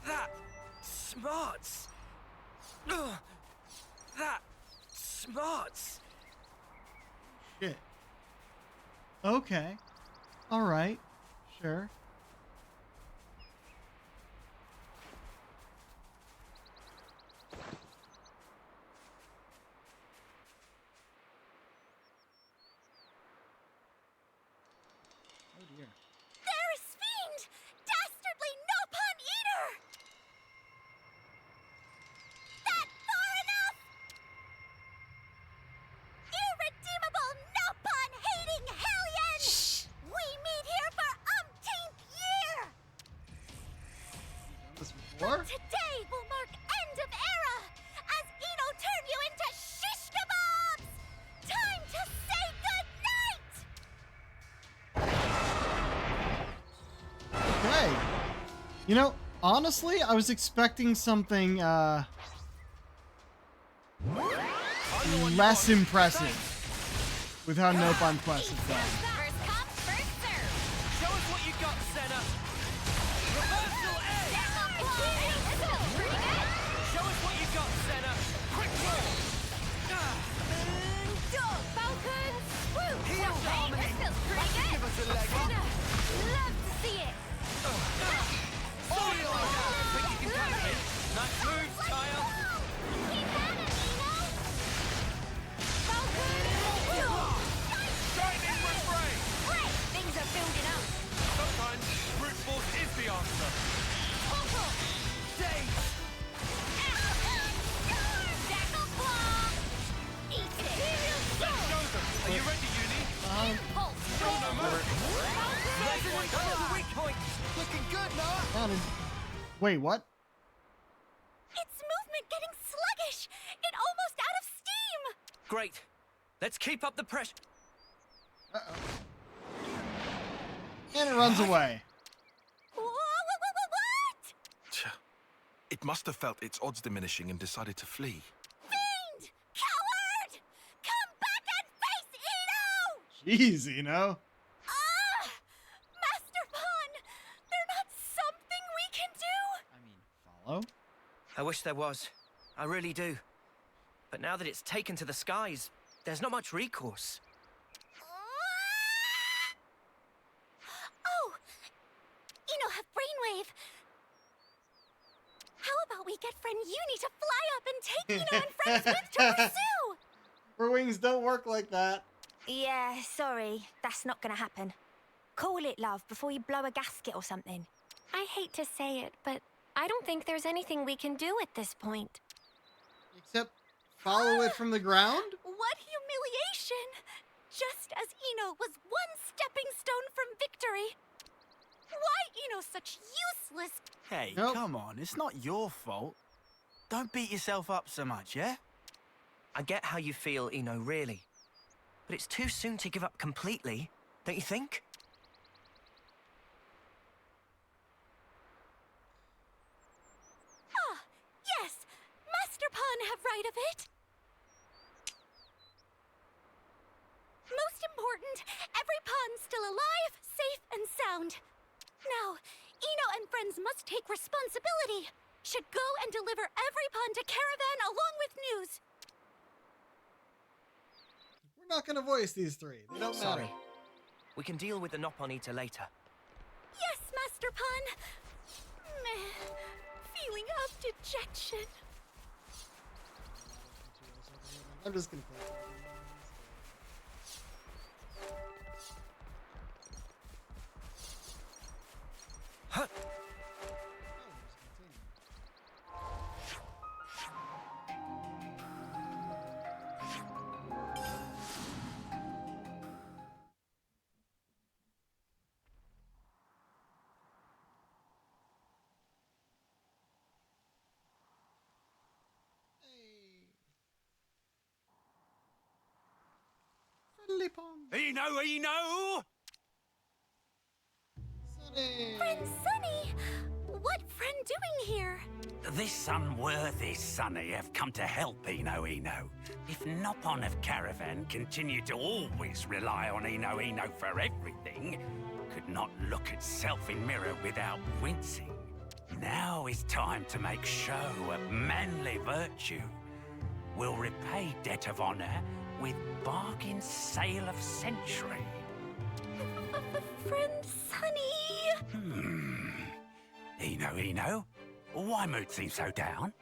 That smarts. That smarts. Shit. Okay. Alright. Sure. Oh dear. There is Fiend! Dastardly Nopon Eater! That far enough! Irredeemable Nopon-hating hellion! We meet here for umpteenth year! This before? Today will mark end of era, as Eno turn you into shish kebabs! Time to say goodnight! Okay. You know, honestly, I was expecting something, less impressive with how Nopon Quest is done. First come, first serve! Show us what you got, Senna. Reversal edge. This feels pretty good! Show us what you got, Senna. Quick draw. Dog Falcon! Woo! Heel Hey, dominant. this feels pretty good! Give us a leg up. Love to see it! Think you can catch it? Nice move, Tyre. Keep at it, Eno! Falcon! Shining refrain. Great! Things are building up! Sometimes brute force is the answer. Topple! Days. Jackal Claw! Eat it! Let's show them. Are you ready, Uni? Impulse! Show no mercy. Resident cover the weak point. Looking good, Noah. Wait, what? Its movement getting sluggish! It almost out of steam! Great. Let's keep up the pressure. Uh-oh. And it runs away. What? Tch. It must have felt its odds diminishing and decided to flee. Fiend! Coward! Come back and face Eno! Jeez, Eno. Master Pawn! There's not something we can do? I mean, follow? I wish there was. I really do. But now that it's taken to the skies, there's not much recourse. Oh! Eno have brainwave. How about we get friend Uni to fly up and take Eno and friends with to pursue? Her wings don't work like that. Yeah, sorry. That's not gonna happen. Call it love before you blow a gasket or something. I hate to say it, but I don't think there's anything we can do at this point. Except follow it from the ground? What humiliation! Just as Ino was one stepping stone from victory. Why Ino such useless... Hey, Nope. come on, it's not your fault. Don't beat yourself up so much, yeah? I get how you feel, Ino, really. But it's too soon to give up completely, don't you think? Ah, yes! Master Pawn have right of it! Most important, every pawn's still alive, safe, and sound. Now, Ino and friends must take responsibility. Should go and deliver every pawn to Caravan along with news. We're not gonna voice these three. They don't Sorry. matter. We can deal with the Nopon Eater later. Yes, Master Pawn. Meh. Feeling of dejection. I'm just gonna play. Huh. Friendly Pawn. Eno! Sunny. Friend Sunny! What friend doing here? This unworthy Sonny have come to help Eno. If Nopon of Caravan continue to always rely on Eno for everything, could not look at self in mirror without wincing. Now is time to make show of manly virtue. We'll repay debt of honor with bargain sale of century. Friend Sunny! Eno, why mood seem so down?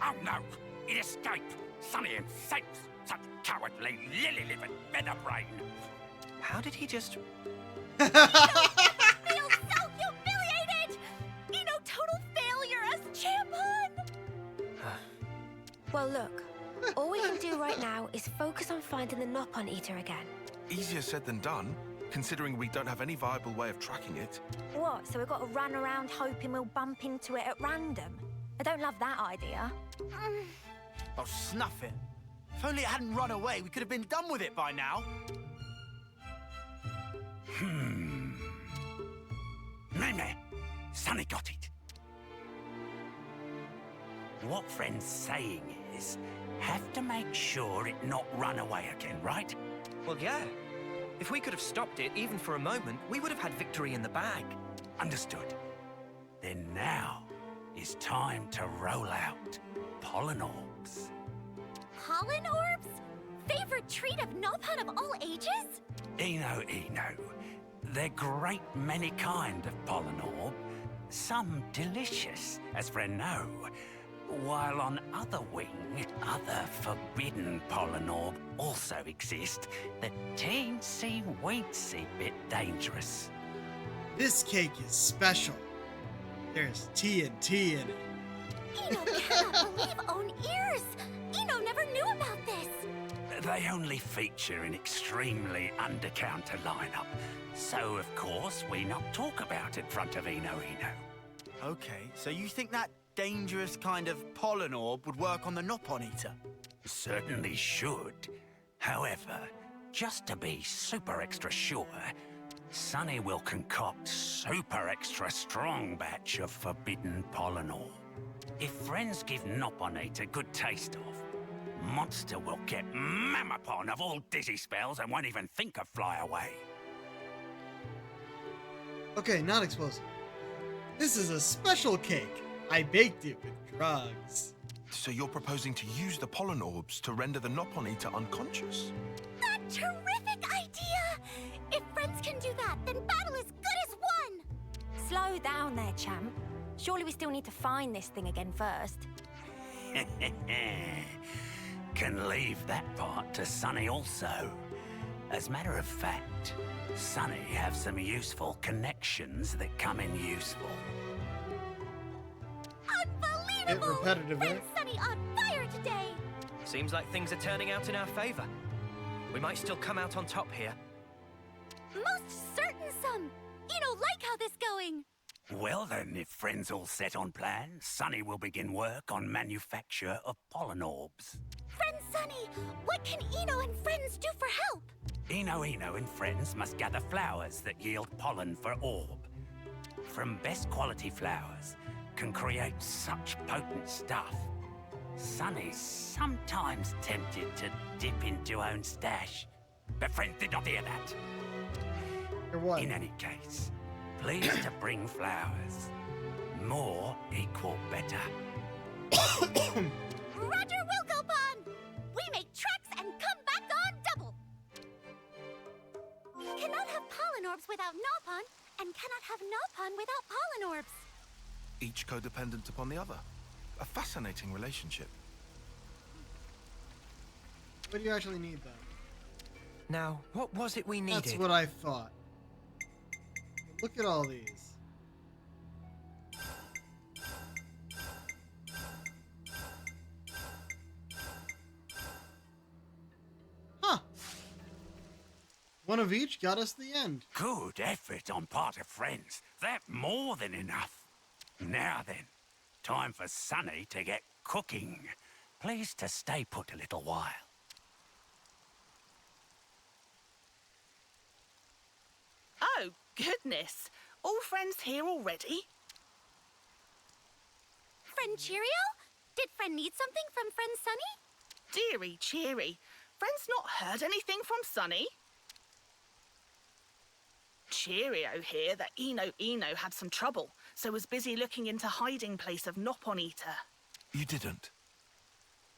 Oh no! It escaped! Sonny and Sapes! Such cowardly, lily-livered featherbrain! How did he just... Feel so humiliated! Eno total failure as champion! Well, look. All we can do right now is focus on finding the Nopon Eater again. Easier said than done, considering we don't have any viable way of tracking it. What, so we've got to run around hoping we'll bump into it at random? I don't love that idea. Oh, snuff it. If only it hadn't run away, we could have been done with it by now. Meh. Sonny got it. What friend's saying is, have to make sure it not run away again, right? Well, yeah. If we could have stopped it, even for a moment, we would have had victory in the bag. Understood. Then now is time to roll out pollen orbs. Pollen orbs? Favorite treat of Nopon of all ages? Eno. They're great many kind of pollen orb. Some delicious, as friend know. While on other wing, other forbidden pollen orb also exist. The teensy-weensy bit dangerous. This cake is special. There's TNT in it. Eno cannot believe own ears! Eno never knew about this! They only feature an extremely under-counter lineup. So, of course, we not talk about it in front of Eno. Okay, so you think that dangerous kind of pollen orb would work on the Nopon Eater? Certainly should. However, just to be super extra sure, Sonny will concoct super extra strong batch of forbidden pollen orb. If friends give Nopon a good taste of, monster will get mammapon of all dizzy spells and won't even think of fly away. Okay, not explosive. This is a special cake. I baked it with drugs. So you're proposing to use the pollen orbs to render the Nopon Eater unconscious? That terrific idea! If friends can do that, then battle is good as won! Slow down there, champ. Surely we still need to find this thing again first. Can leave that part to Sonny also. As a matter of fact, Sonny have some useful connections that come in useful. Unbelievable! Bit repetitive, Friend eh? Sunny on fire today! Seems like things are turning out in our favor. We might still come out on top here. Most certain some. Like how this going? Well then, if friends all set on plan, Sunny will begin work on manufacture of pollen orbs. Friend Sunny, what can Eno and friends do for help? Eno and friends must gather flowers that yield pollen for orb. From best quality flowers can create such potent stuff. Sunny's sometimes tempted to dip into own stash, but friends did not hear that. In any case, please to bring flowers. More equal better. Roger Wilkopon! We make tracks and come back on double! Cannot have pollen orbs without Nopon, and cannot have Nopon without pollen orbs. Each codependent upon the other. A fascinating relationship. What do you actually need, though? Now, what was it we needed? That's what I thought. Look at all these. Huh. One of each got us the end. Good effort on part of friends. That's more than enough. Now then, time for Sunny to get cooking. Please to stay put a little while. Oh, goodness. All friends here already? Friend Cheerio? Did friend need something from friend Sunny? Dearie cheery. Friend's not heard anything from Sunny? Cheerio here that Eno had some trouble, so was busy looking into hiding place of Nopon Eater. You didn't.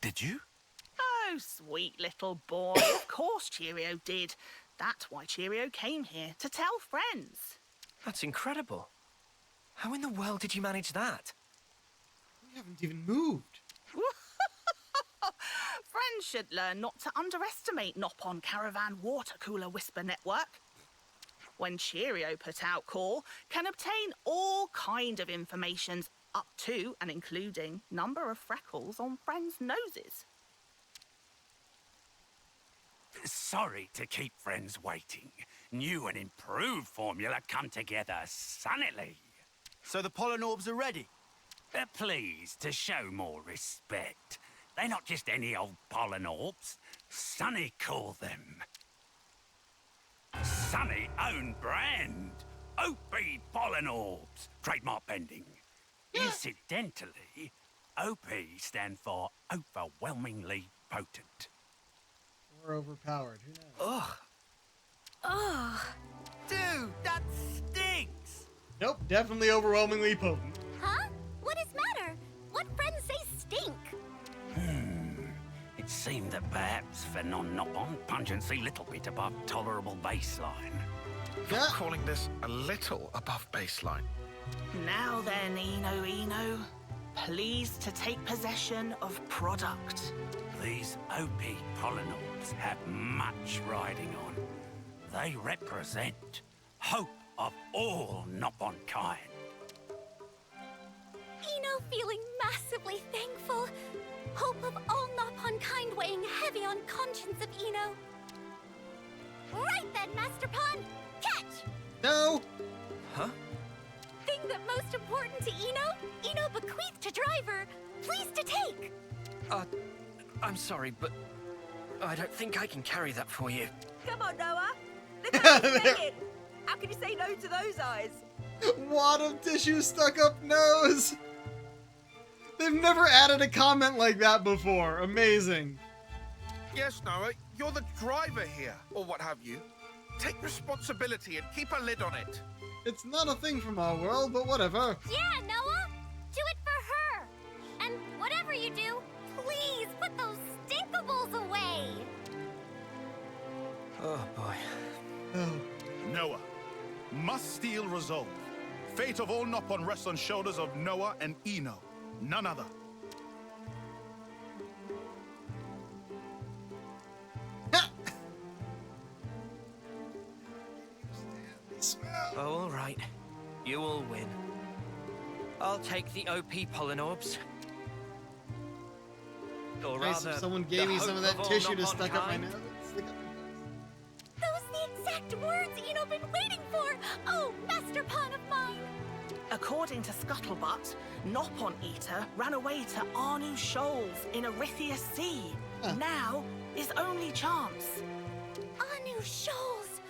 Did you? Oh, sweet little boy. Of course Cheerio did. That's why Cheerio came here, to tell friends. That's incredible. How in the world did you manage that? We haven't even moved. Friends should learn not to underestimate Nopon Caravan Water Cooler Whisper Network. When Cheerio put out call, can obtain all kind of informations up to and including number of freckles on friends' noses. Sorry to keep friends waiting. New and improved formula come together sunnily. So the pollen orbs are ready? Please, to show more respect. They're not just any old pollen orbs. Sunny call them. Sunny own brand. OP pollen orbs. Trademark pending. Incidentally, OP stand for overwhelmingly potent. Or overpowered, who knows? Ugh. Ugh. Dude, that stinks! Nope, definitely overwhelmingly potent. Huh? What is matter? What friends say stink? It seemed that perhaps for non-Nopon, pungency little bit above tolerable baseline. I'm calling this a little above baseline. Now then, Eno, please to take possession of product. These OP pollen orbs have much riding on. They represent hope of all Nopon kind. Eno feeling massively thankful. Hope of all Nopon kind weighing heavy on conscience of Eno. Right then, Master Pond, catch! No! Huh? Thing that most important to Eno bequeathed to driver. Please to take. I'm sorry, but I don't think I can carry that for you. Come on, Noah. Look how he's singing. How can you say no to those eyes? Wad of tissue stuck up nose! They've never added a comment like that before. Amazing. Yes, Noah, you're the driver here, or what have you. Take responsibility and keep a lid on it. It's not a thing from our world, but whatever. Yeah, Noah. Do it for her. And whatever you do, please put those stinkables away. Oh, boy. Oh. Noah. Must steal resolve. Fate of all Nopon rests on shoulders of Noah and Eno. None other. Oh, all right. You all win. I'll take the OP pollen orbs. Or Nice rather, if someone the gave me some hope of that all tissue to Nopon stuck up my kind. nose. Stick up my Those the exact words Eno been waiting for! Oh, Master Pawn of mine! According to Scuttlebutt, Nopon Eater ran away to Arnu Shoals in Arithia Sea. Now, his only chance. Anu Shoals!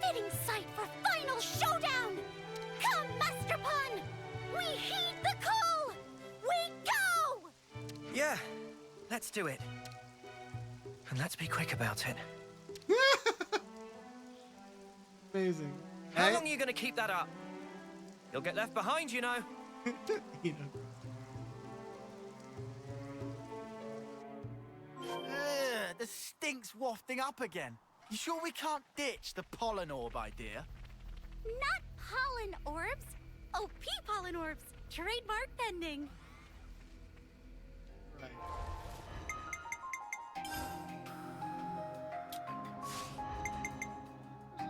Fitting site for final showdown! Come, Master Pawn! We heed the call! We go! Yeah, let's do it. And let's be quick about it. Amazing. How long are you going to keep that up? You'll get left behind, you know. The stink's wafting up again. You sure we can't ditch the pollen orb idea? Not pollen orbs. OP pollen orbs. Trademark pending. Right.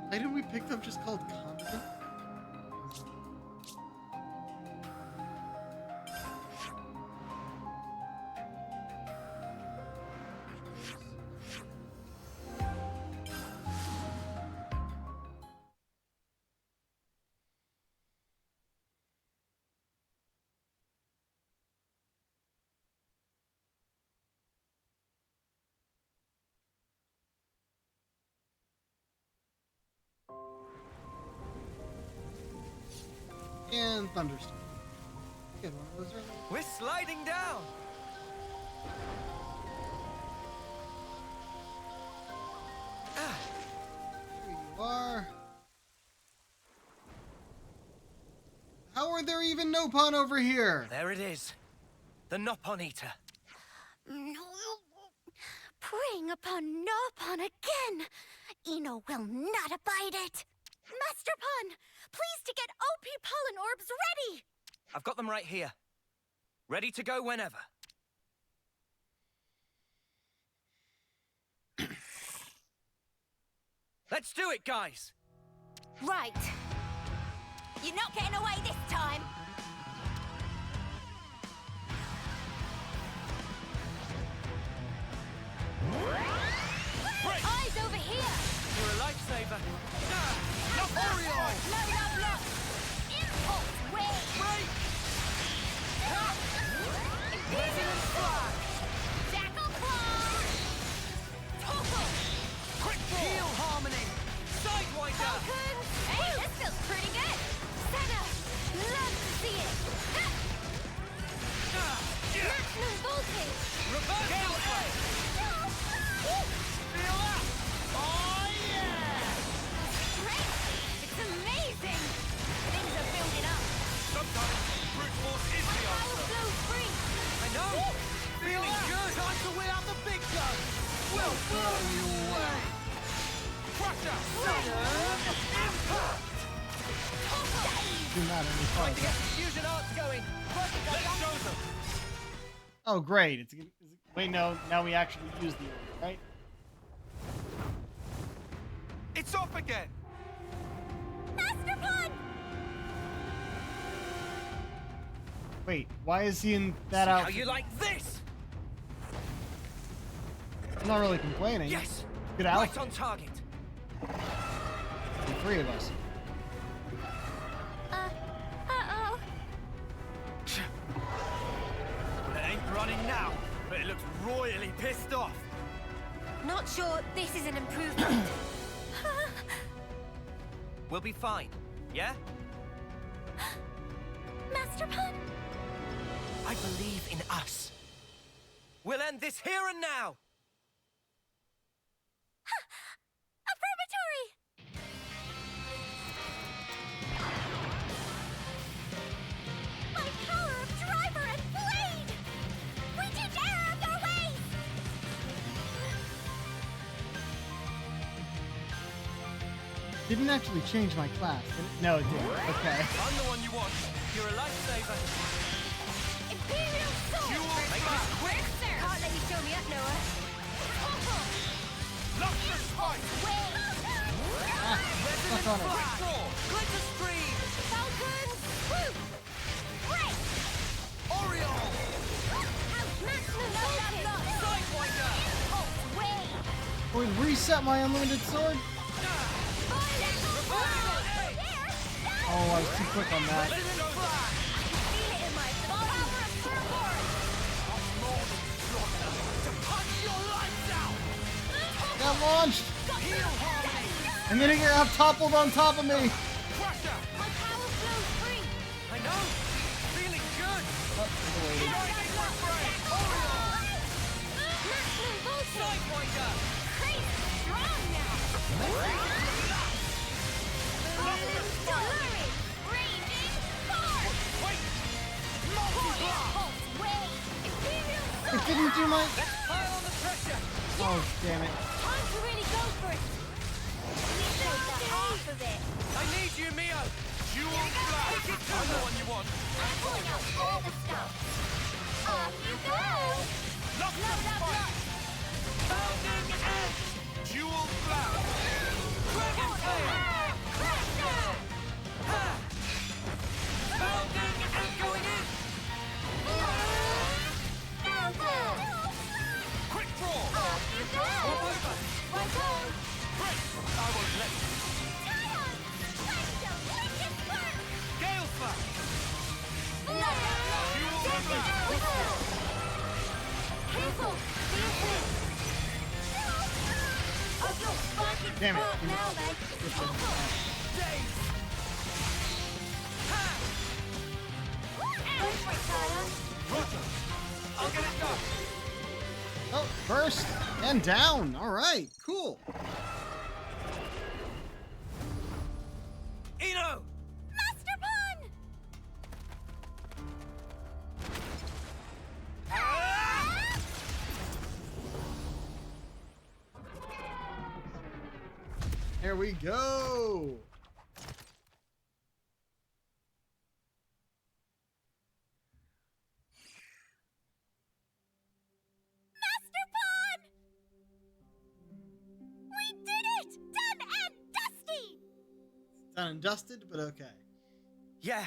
Why did we pick them just called competent? And thunderstorm. Get one of those early. We're sliding down. Here you are. How are there even Nopon over here? There it is. The Nopon Eater. No. Preying upon Nopon again. Eno will not abide it. Master Pawn, please to get OP pollen orbs ready. I've got them right here. Ready to go whenever. Let's do it, guys! Right. You're not getting away this time. Eyes over here. You're a lifesaver. Load. Impulse wave. Break! Imperial Slug. Jackal Claw. Topple. Quick heel harmony! Sidewinder! Falcon. Hey, this feels pretty good. Senna. Love to see it. Maximum voltage. Reverse outplay! Feel that? Oh, yeah! Great! It's amazing! Things are building up. Sometimes brute force is the Power answer. flows free. I know! Feeling good! Time to win out the big gun! We'll blow you away! Crusher! Impact! Do not any Trying fun. to get the fusion arts going! Let's show them! Oh, great. Wait, no. Now we actually use the orb, right? It's off again! Master Pawn! Wait, why is he in that How outfit? you like this? I'm not really complaining. Yes! Good Right outfit. on target! The three of us. Uh-oh. Well, it ain't running now, but it looks royally pissed off. Not sure this is an improvement. We'll be fine, yeah? Master Pawn? I believe in us. We'll end this here and now! Affirmatory! My power of driver and blade! We teach error of your ways! Didn't actually change my class. No, it didn't. Okay. I'm the one you want. You're a lifesaver. Imperial Sword! Make this quick! Can't let you show me up, Noah. Luster Spike! Stuck on it. Quick draw! Glitter stream! Falcon! Swoop! Break! Oriole! Maximum voltage! Going to reset my unlimited sword. Oh, I was too quick on that. Got launched. I'm gonna get toppled on top of me. I know. Feeling good. Sidewinder. It didn't do my. Pile on the pressure. Oh, damn it. Time to really go for it. Half of it. I need you, Mio. Dual blast. I'm the one you want. I'm pulling out all the stuff. Off you go. Lock fight. Founding edge. Dual blast. Dragon tail. Founding and going in. Quick draw. Off you go. Swap over. Right on. Break. I won't let you. Gale flash. Careful. Damn it. Now, then. Days. Roger. I'll get it done. Oh, burst and down. All right, cool. Eno. Master Pun! There we go. Master Pun! We did it! Done and dusty! Done and dusted, but okay. Yeah.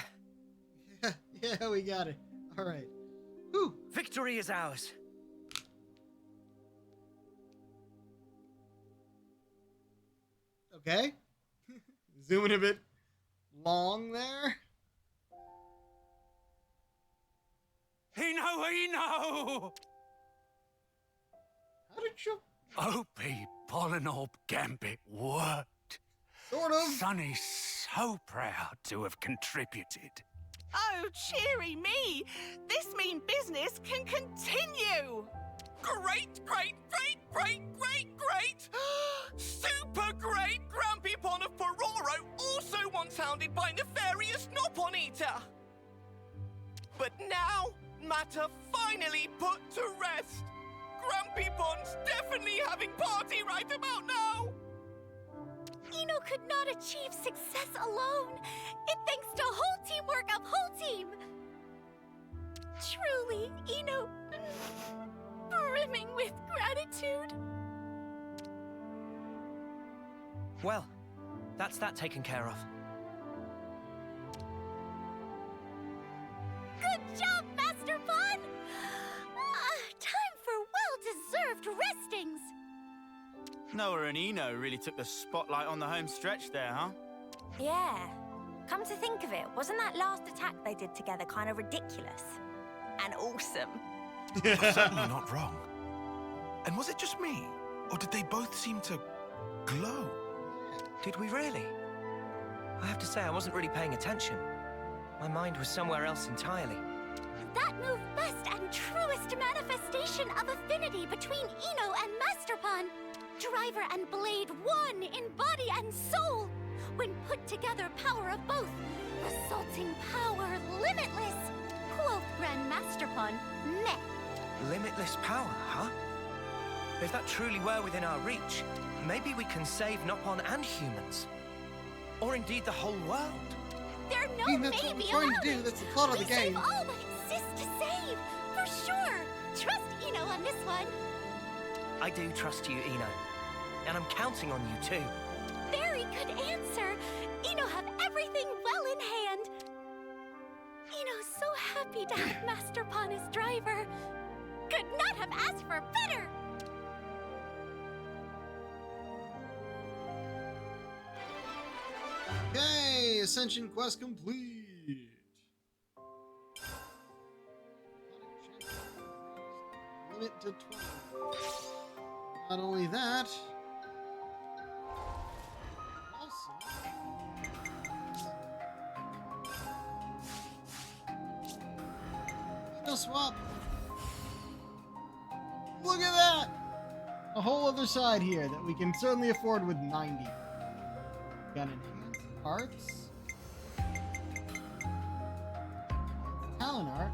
Yeah, we got it. All right. Whew. Victory is ours. Okay. Zooming a bit long there. Eno! How did you? OP Polynorb Gambit worked. Sort of. Sonny's so proud to have contributed. Oh, cheery me! This mean business can continue! Great, great, great, great, great, great! Super great Grumpy Pon of Pororo, also once hounded by nefarious Nopon Eater! But now, matter finally put to rest. Grumpy Pon's definitely having party right about now! Eno could not achieve success alone. It thanks to whole teamwork of whole team. Truly, Eno, brimming with gratitude. Well, that's that taken care of. Good job, Master Pun! Time for well-deserved restings. Noah and Eno really took the spotlight on the home stretch there, huh? Yeah. Come to think of it, wasn't that last attack they did together kind of ridiculous? And awesome. Certainly not wrong. And was it just me? Or did they both seem to glow? Did we really? I have to say, I wasn't really paying attention. My mind was somewhere else entirely. That move best and truest manifestation of affinity between Eno and Master Pun. Driver and blade one in body and soul. When put together, power of both, resulting power limitless. Quoth Grand Master Pun, meh. Limitless power, huh? If that truly were within our reach, maybe we can save Nopon and humans. Or indeed the whole world. There's no I mean, that's what maybe we're trying about to do. it. That's the plot of the We save game. all that exists to save, for sure. Trust Eno on this one. I do trust you, Eno. And I'm counting on you too. Very good answer. Eno have everything well in hand. Eno's so happy to have Master Pun as driver. Could not have asked for better. Ascension quest complete. Limit to 20. Not only that, also no swap. Look at that! A whole other side here that we can certainly afford with 90. Got enhanced arts. Talent art.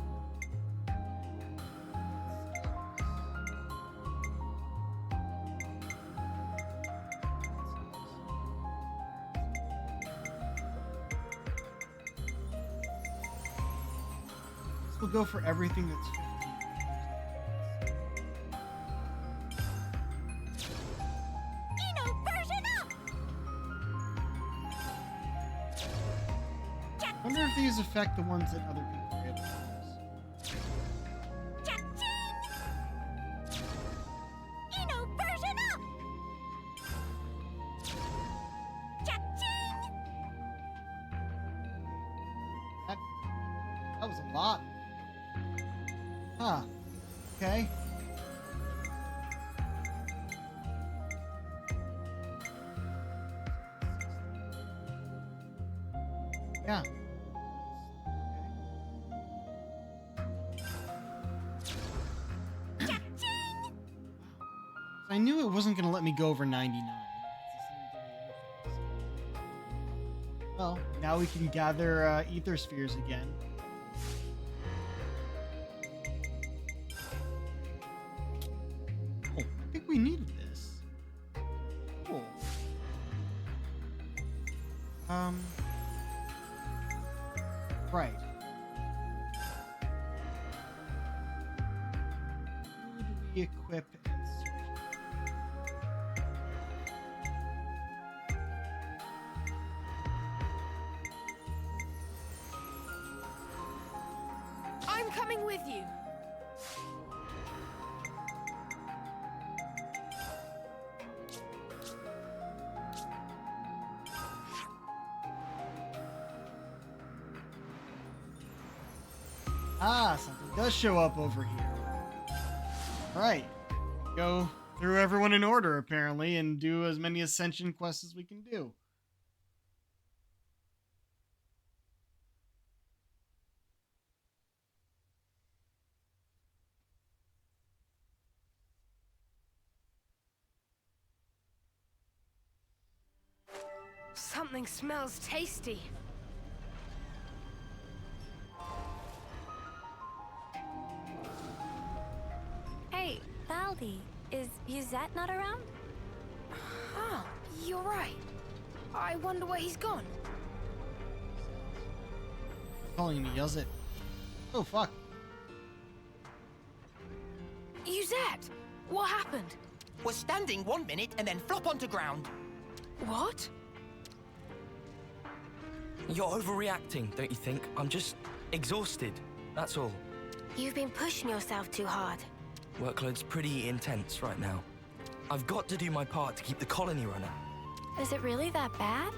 This will go for everything that's 15. I wonder if these affect the ones that other people are able to use. That was a lot. Huh. Okay. Yeah. I knew it wasn't going to let me go over 99. Well, now we can gather ether spheres again. Oh, I think we needed this. Cool. Right. Who do we equip and I'm coming with you. Ah, something does show up over here. Alright. Go through everyone in order, apparently, and do as many Ascension quests as we can do. Something smells tasty. Hey, Valdi, is Yuzette not around? Oh, you're right. I wonder where he's gone. Calling me, does it? Oh, fuck. Yuzette, what happened? Was standing 1 minute and then flop onto ground. What? You're overreacting, don't you think? I'm just exhausted, that's all. You've been pushing yourself too hard. Workload's pretty intense right now. I've got to do my part to keep the colony running. Is it really that bad?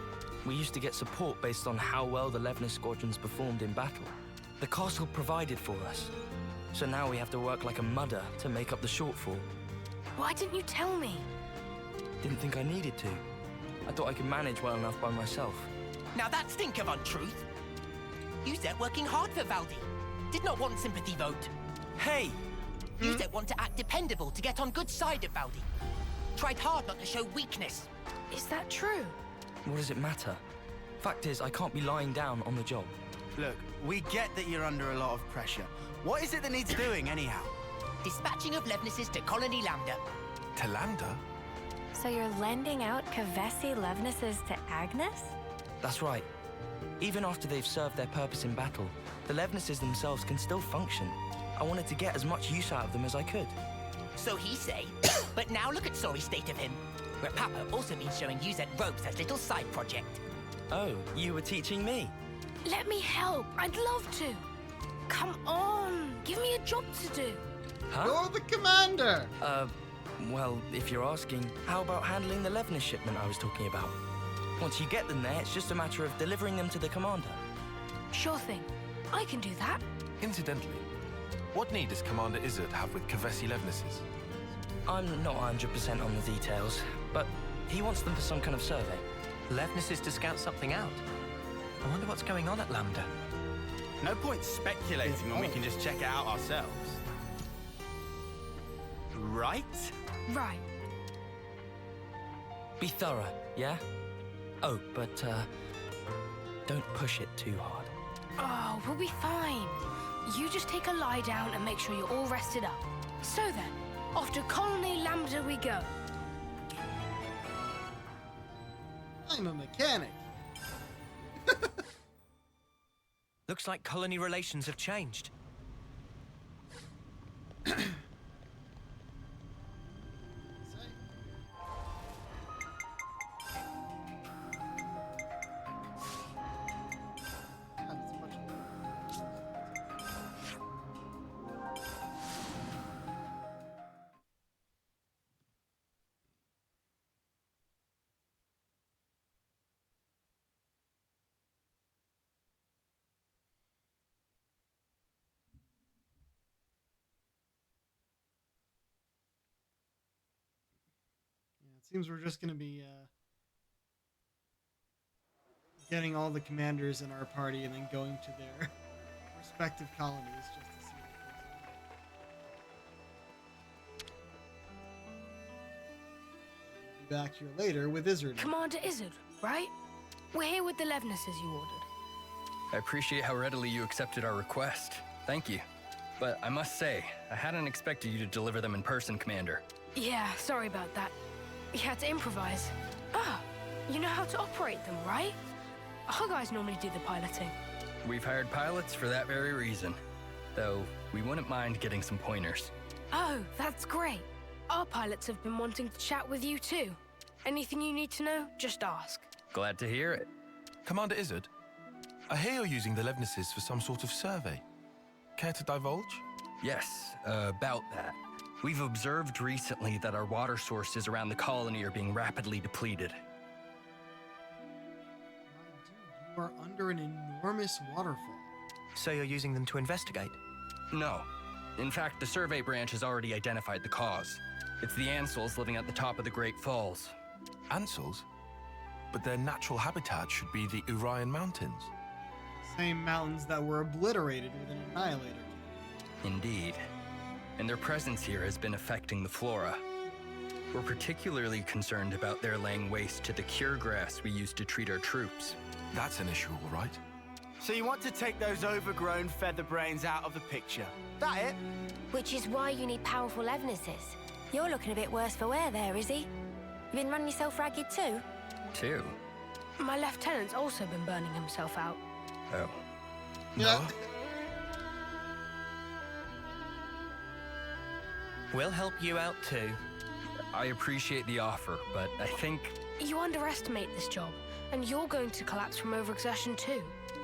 We used to get support based on how well the Levner squadrons performed in battle. The castle provided for us. So now we have to work like a mudder to make up the shortfall. Why didn't you tell me? Didn't think I needed to. I thought I could manage well enough by myself. Now that stink of untruth. Yuzette working hard for Valdi. Did not want sympathy vote. Hey! Yuzette want to act dependable to get on good side of Valdi. Tried hard not to show weakness. Is that true? What does it matter? Fact is, I can't be lying down on the job. Look, we get that you're under a lot of pressure. What is it that needs doing, anyhow? Dispatching of Levnesses to Colony Lambda. To Lambda? So you're lending out Kavesi Levnesses to Agnes? That's right. Even after they've served their purpose in battle, the Levnesses themselves can still function. I wanted to get as much use out of them as I could. So he say, but now look at sorry state of him. Where Papa also been showing Yuzette ropes as little side project. Oh, you were teaching me? Let me help. I'd love to. Come on. Give me a job to do. Huh? You're the commander! Well, if you're asking, how about handling the Levner shipment I was talking about? Once you get them there, it's just a matter of delivering them to the commander. Sure thing. I can do that. Incidentally, what need does Commander Izzard have with Kavesi Levnesses? I'm not 100% on the details, but he wants them for some kind of survey. Levness is to scout something out. I wonder what's going on at Lambda. No point speculating when we can just check it out ourselves. Right? Right. Be thorough, yeah? Oh, but, don't push it too hard. Oh, we'll be fine. You just take a lie down and make sure you're all rested up. So then, off to Colony Lambda we go. I'm a mechanic. Looks like colony relations have changed. It seems we're just going to be getting all the commanders in our party and then going to their respective colonies just to see what goes on. Be back here later with Izzard. Commander Izzard, right? We're here with the Levnesses you ordered. I appreciate how readily you accepted our request. Thank you. But I must say, I hadn't expected you to deliver them in person, Commander. Yeah, sorry about that. We had to improvise. Ah, you know how to operate them, right? Our guys normally do the piloting. We've hired pilots for that very reason. Though, we wouldn't mind getting some pointers. Oh, that's great. Our pilots have been wanting to chat with you too. Anything you need to know, just ask. Glad to hear it. Commander Izzard, I hear you're using the Levnesses for some sort of survey. Care to divulge? Yes, about that. We've observed recently that our water sources around the colony are being rapidly depleted. You are under an enormous waterfall. So you're using them to investigate? No. In fact, the survey branch has already identified the cause. It's the Ansels living at the top of the Great Falls. Ansels? But their natural habitat should be the Urian Mountains. Same mountains that were obliterated with an annihilator. Indeed. And their presence here has been affecting the flora. We're particularly concerned about their laying waste to the cure grass we use to treat our troops. That's an issue, all right. So you want to take those overgrown feather brains out of the picture? That it? Which is why you need powerful Levnesses. You're looking a bit worse for wear there, Izzy. You been running yourself ragged too? Too? My lieutenant's also been burning himself out. Oh. No? We'll help you out too. I appreciate the offer, but I think... You underestimate this job, and you're going to collapse from overexertion too.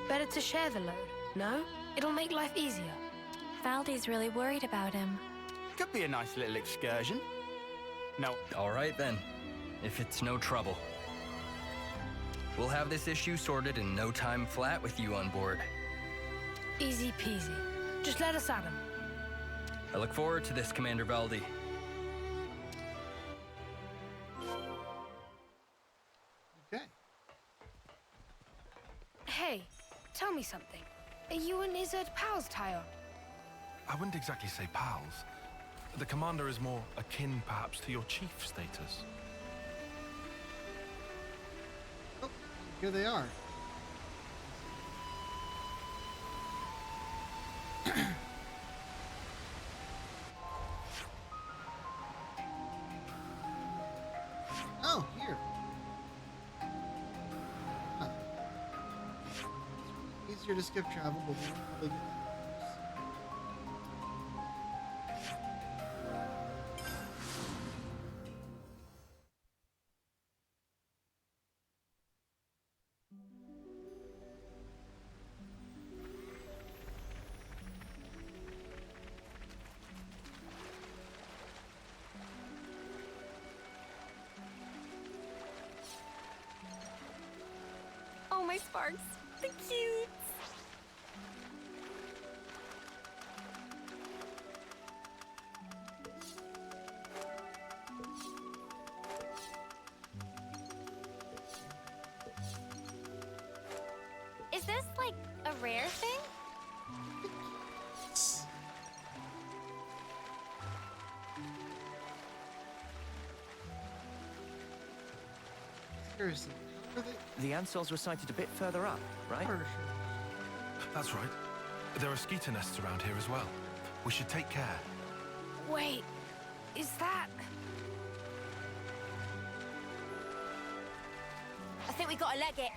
Better to share the load, no? It'll make life easier. Valdi's really worried about him. Could be a nice little excursion. No. All right then, if it's no trouble. We'll have this issue sorted in no time flat with you on board. Easy peasy. Just let us at him. I look forward to this, Commander Valdi. Okay. Hey, tell me something. Are you and Izzard pals, Tyon? I wouldn't exactly say pals. The commander is more akin, perhaps, to your chief status. Oh, here they are. Oh, here. Huh. Easier to skip travel, but we'll probably get sparks. The cutes. Is this like a rare thing? Seriously, how are they? The ant cells were sighted a bit further up, right? That's right. There are skeeter nests around here as well. We should take care. Wait, is that... I think we gotta leg it.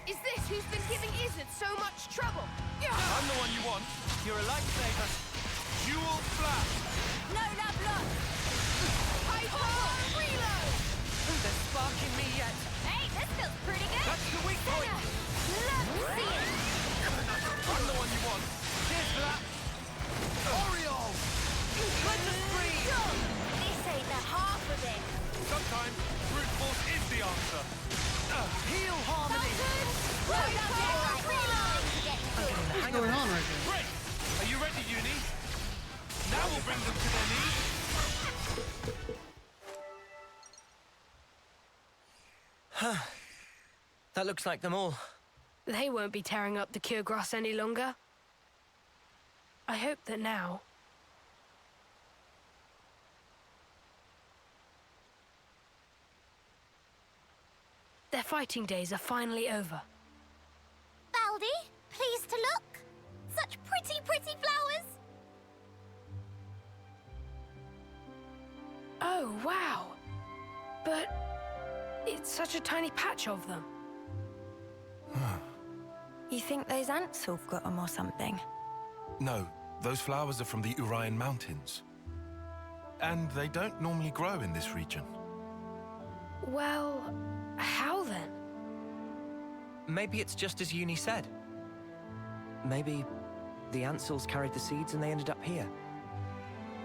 Is this who's been giving Izzard so much trouble? I'm the one you want. You're a lifesaver. Jewel flash. No love lost. Hyper reload! There's spark in me yet. Hey, this feels pretty good. That's the weak point. Let's see it. I'm the one you want. Here's for that. Oriole. Let us breathe. This ain't the half of it. Sometimes brute force is the answer. Heal harmony. What's going on right there? Great. Are you ready, Uni? Now we'll bring them to their knees. That looks like them all. They won't be tearing up the cure grass any longer. I hope that now... their fighting days are finally over. Baldy, pleased to look. Such pretty, pretty flowers. Oh, wow. But it's such a tiny patch of them. You think those ants have got them or something? No, those flowers are from the Urian Mountains. And they don't normally grow in this region. Well, how then? Maybe it's just as Uni said. Maybe the ant cells carried the seeds and they ended up here.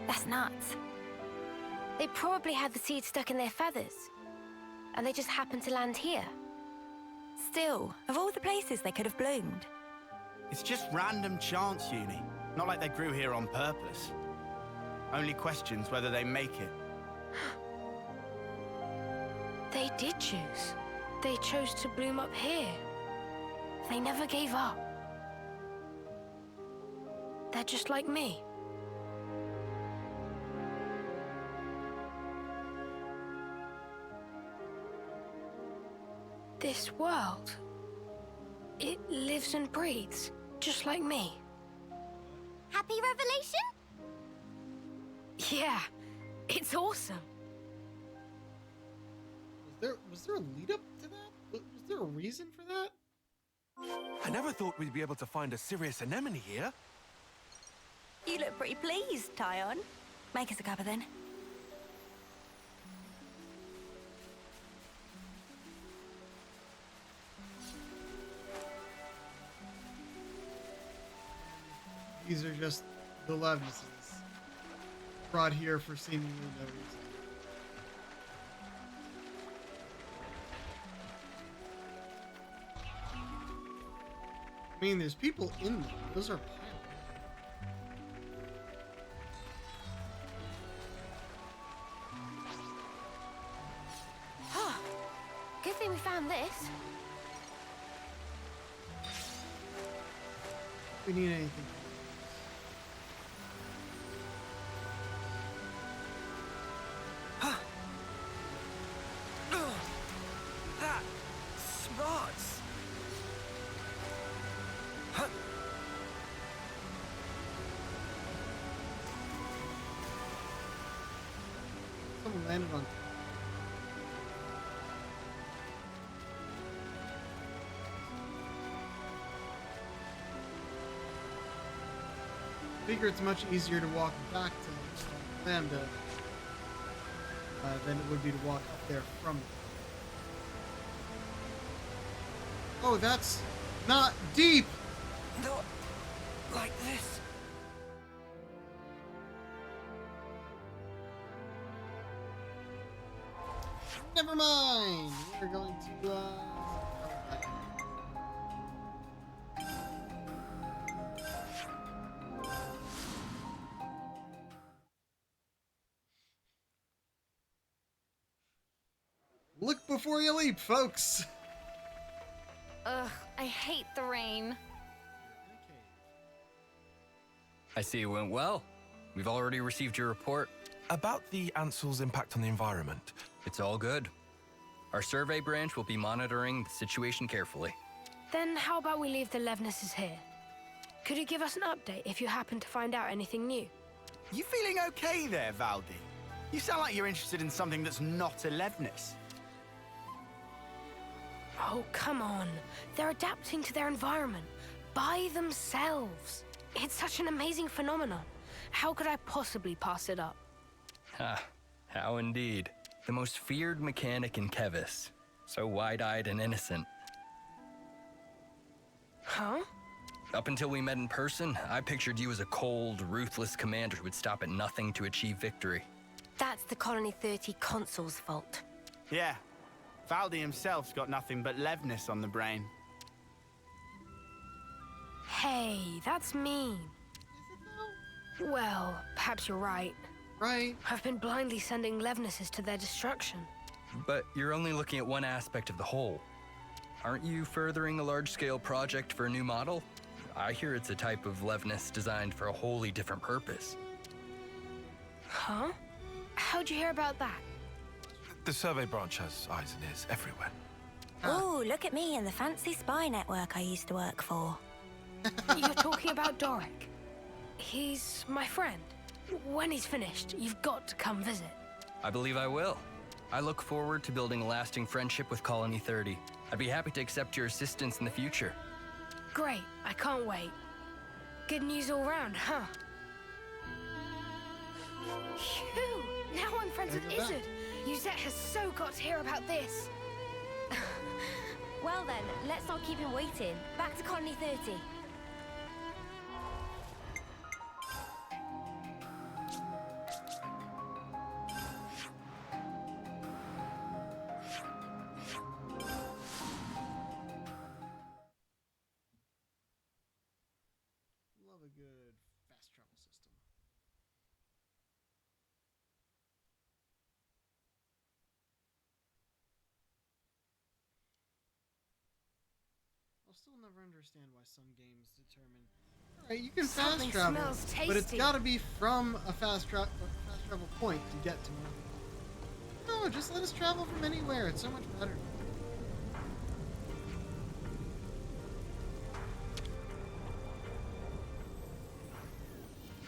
That's nuts. They probably had the seeds stuck in their feathers. And they just happened to land here. Still, of all the places they could have bloomed. It's just random chance, Uni. Not like they grew here on purpose. Only questions whether they make it. They did choose. They chose to bloom up here. They never gave up. They're just like me. This world, it lives and breathes, just like me. Happy revelation? Yeah, it's awesome. Was there a lead up to that? Was there a reason for that? I never thought we'd be able to find a serious anemone here. You look pretty pleased, Tyon. Make us a cuppa then. These are just the Levnesses brought here for seemingly no reason. I mean, there's people in them. Those are pilots. Good thing we found this. We need anything. That smarts. Someone landed on. I figure it's much easier to walk back to Lambda than it would be to walk up there from it. Oh, that's not deep! Not like this. Never mind! We're going to, before you leap, folks. Ugh, I hate the rain. I see it went well. We've already received your report. About the Ansel's impact on the environment. It's all good. Our survey branch will be monitoring the situation carefully. Then how about we leave the Levnesses here? Could you give us an update if you happen to find out anything new? You feeling okay there, Valdi? You sound like you're interested in something that's not a Levnis. Oh, come on. They're adapting to their environment by themselves. It's such an amazing phenomenon. How could I possibly pass it up? Ha, how indeed. The most feared mechanic in Kevis. So wide-eyed and innocent. Huh? Up until we met in person, I pictured you as a cold, ruthless commander who would stop at nothing to achieve victory. That's the Colony 30 consul's fault. Yeah, Valdi himself's got nothing but Levnis on the brain. Hey, that's mean. Well, perhaps you're right. Right. I've been blindly sending Levnesses to their destruction. But you're only looking at one aspect of the whole. Aren't you furthering a large-scale project for a new model? I hear it's a type of Levness designed for a wholly different purpose. Huh? How'd you hear about that? The survey branch has eyes and ears everywhere. Oh, look at me and the fancy spy network I used to work for. You're talking about Doric. He's my friend. When he's finished, you've got to come visit. I believe I will. I look forward to building a lasting friendship with Colony 30. I'd be happy to accept your assistance in the future. Great, I can't wait. Good news all round, huh? Phew! Now I'm friends with Izzard. Yuzette has so got to hear about this. Well then, let's not keep him waiting. Back to Colony 30. Love a good fast travel system. I'll still never understand why some games determine. Alright, you can fast Something travel, smells but it's tasty. got to be from a fast travel point to get to me. No, just let us travel from anywhere. It's so much better.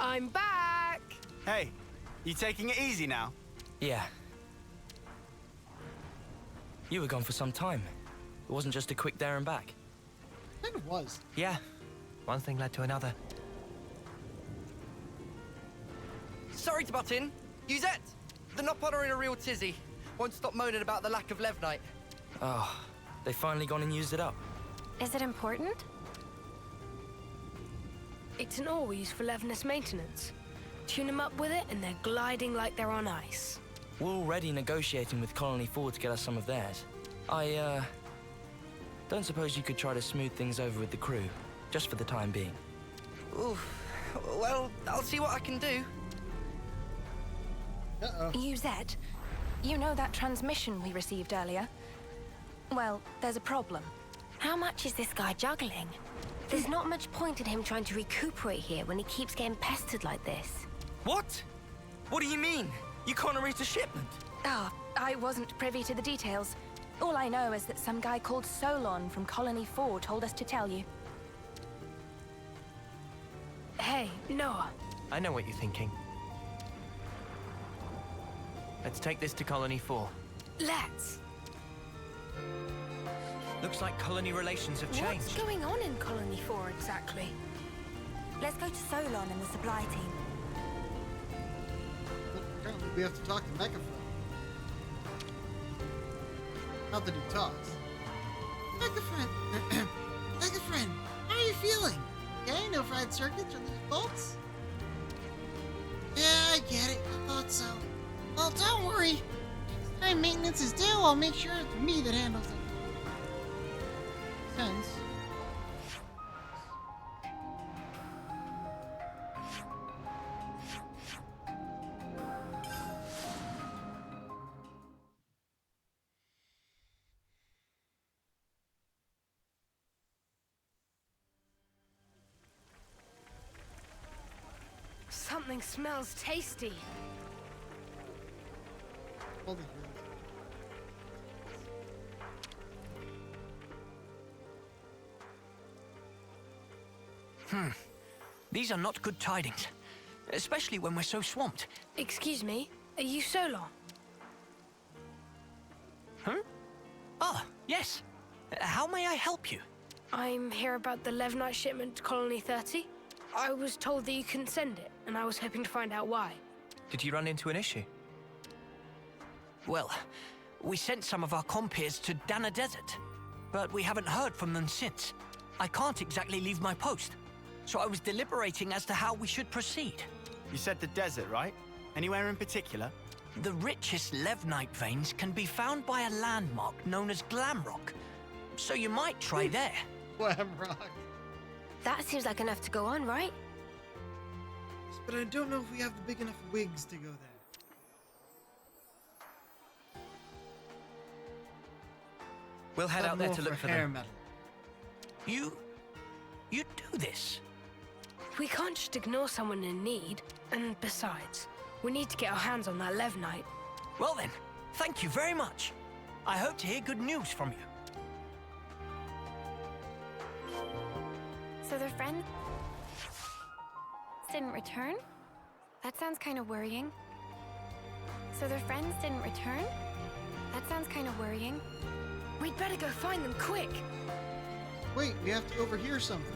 I'm back! Hey, you taking it easy now? Yeah. You were gone for some time. It wasn't just a quick there and back. Kind of was. Yeah. One thing led to another. Sorry to butt in. Yuzette! The Nopon are in a real tizzy. Won't stop moaning about the lack of Levnite. Oh, they finally gone and used it up. Is it important? It's an ore we use for Levness maintenance. Tune them up with it and they're gliding like they're on ice. We're already negotiating with Colony 4 to get us some of theirs. Don't suppose you could try to smooth things over with the crew, just for the time being? Oof. Well, I'll see what I can do. Yuzette, you know that transmission we received earlier? Well, there's a problem. How much is this guy juggling? There's not much point in him trying to recuperate here when he keeps getting pestered like this. What? What do you mean? You can't arrange a shipment? Ah, I wasn't privy to the details. All I know is that some guy called Solon from Colony 4 told us to tell you. Hey, Noah. I know what you're thinking. Let's take this to Colony 4. Let's. Looks like colony relations have What's changed. going on in Colony 4 exactly? Let's go to Solon and the supply team. But apparently we have to talk to Mecha Not that he talks. Mecha friend, Mecha friend, how are you feeling? Okay, no fried circuits or loose bolts? Yeah, I get it. I thought so. Well, don't worry. Next time maintenance is due, I'll make sure it's me that handles it. Sense. Something smells tasty. All the heroes. These are not good tidings. Especially when we're so swamped. Excuse me, are you Solon? Huh? Ah, yes. How may I help you? I'm here about the Levnite shipment to Colony 30. I was told that you couldn't send it, and I was hoping to find out why. Did you run into an issue? Well, we sent some of our compeers to Dana Desert, but we haven't heard from them since. I can't exactly leave my post, so I was deliberating as to how we should proceed. You said the desert, right? Anywhere in particular? The richest Levnite veins can be found by a landmark known as Glamrock, so you might try there. Glamrock. That seems like enough to go on, right? But I don't know if we have the big enough wigs to go there. We'll head out there to look for hair them. metal. You do this? We can't just ignore someone in need. And besides, we need to get our hands on that Levnite. Well then, thank you very much. I hope to hear good news from you. So their friends didn't return? That sounds kind of worrying. So their friends didn't return? That sounds kind of worrying. We'd better go find them quick. Wait, we have to overhear something.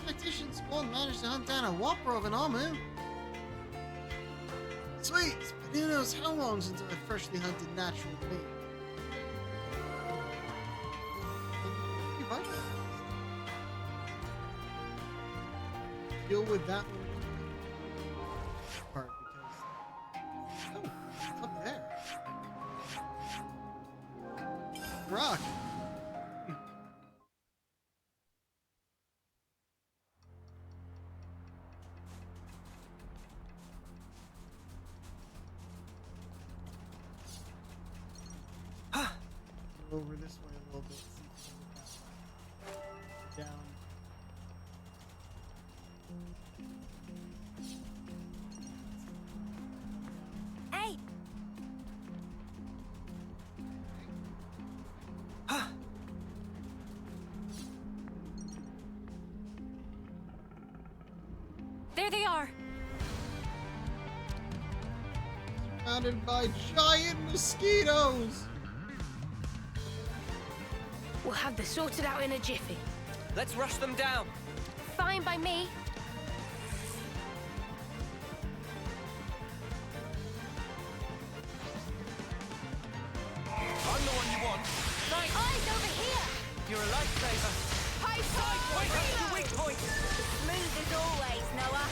Tactician Spawn managed to hunt down a whopper of an Amu. Sweet, it's been who knows how long since I freshly hunted natural meat. Deal with that one part because it's up there. Rock. Over this way a little bit. See if we can get that down. Hey! There they are! Surrounded by giant mosquitoes! We'll have this sorted out in a jiffy. Let's rush them down. Fine by me. I'm the one you want. Nice. Eyes over here! You're a lifesaver. High five! Wait, that's your weak point. Smooth as always, Noah.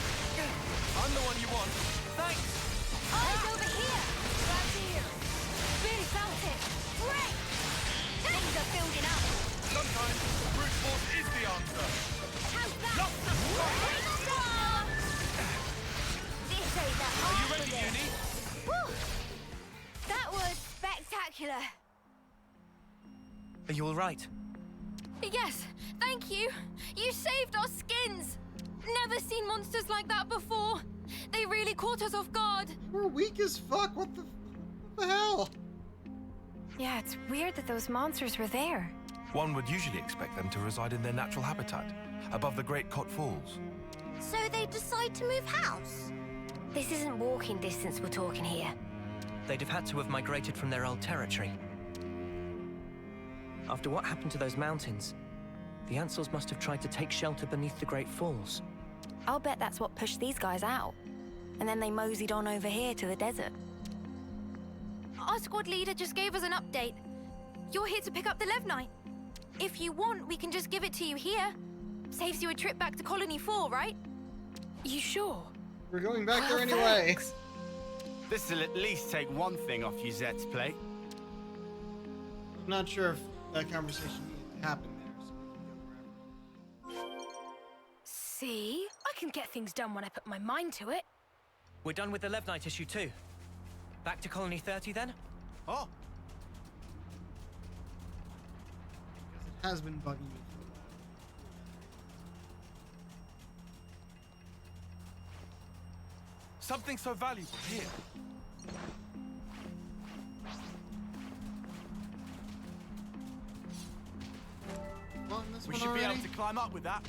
I'm the one you want. Thanks. Eyes over here! Right here. Really felt it. Great! Things are building up. Sometimes brute force is the answer. How's that? Lots of fun. This ain't the Are you half ready, of it. Uni? Whew. That was spectacular. Are you all right? Yes, thank you. You saved our skins. Never seen monsters like that before. They really caught us off guard. We're weak as fuck. What the hell? Yeah, it's weird that those monsters were there. One would usually expect them to reside in their natural habitat, above the Great Cot Falls. So they decide to move house? This isn't walking distance we're talking here. They'd have had to have migrated from their old territory. After what happened to those mountains, the Ansels must have tried to take shelter beneath the Great Falls. I'll bet that's what pushed these guys out. And then they moseyed on over here to the desert. Our squad leader just gave us an update. You're here to pick up the Levnite. If you want, we can just give it to you here. Saves you a trip back to Colony 4, right? You sure? We're going back there anyway. This'll at least take one thing off Yuzette's plate. I'm not sure if that conversation needed to happen there, so we can go wherever. See? I can get things done when I put my mind to it. We're done with the Levnite issue too. Back to Colony 30 then? Oh, Because it has been bugging me for Something so valuable here. This We one should be already? able to climb up with that.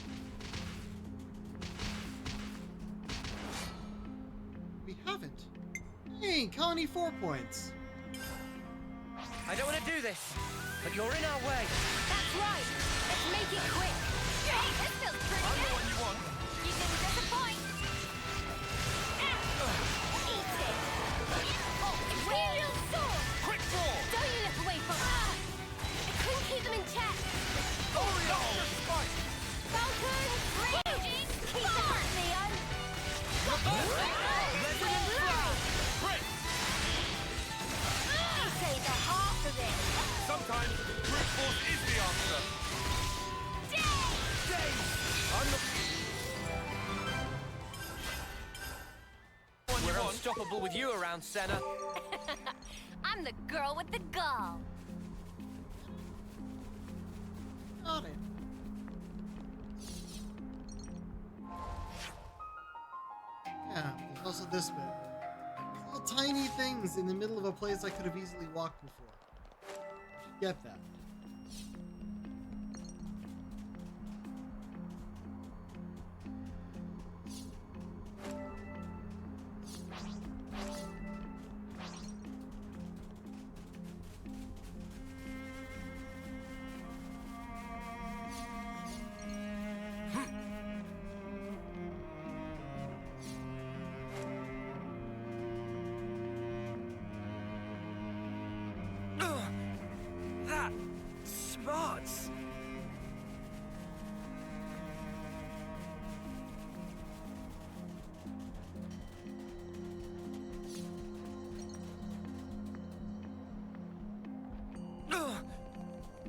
We haven't. Hey, Colony 4 points. I don't want to do this, but you're in our way. That's right. Let's make it quick. Hey, this feels pretty I'm the good. one you want. You didn't disappoint. Eat it. Oh, Imperial sword. Quick draw! Don't you look away from it. I couldn't keep them in check. Falcon, raging. Keep it up, Leon. Resonant flash! Quick! You say the half of it. Sometimes brute force is the answer. We're unstoppable with you around, Senna. I'm the girl with the gall. Got it. Yeah, there's also this bit. Little tiny things in the middle of a place I could have easily walked before. Get that. That smarts.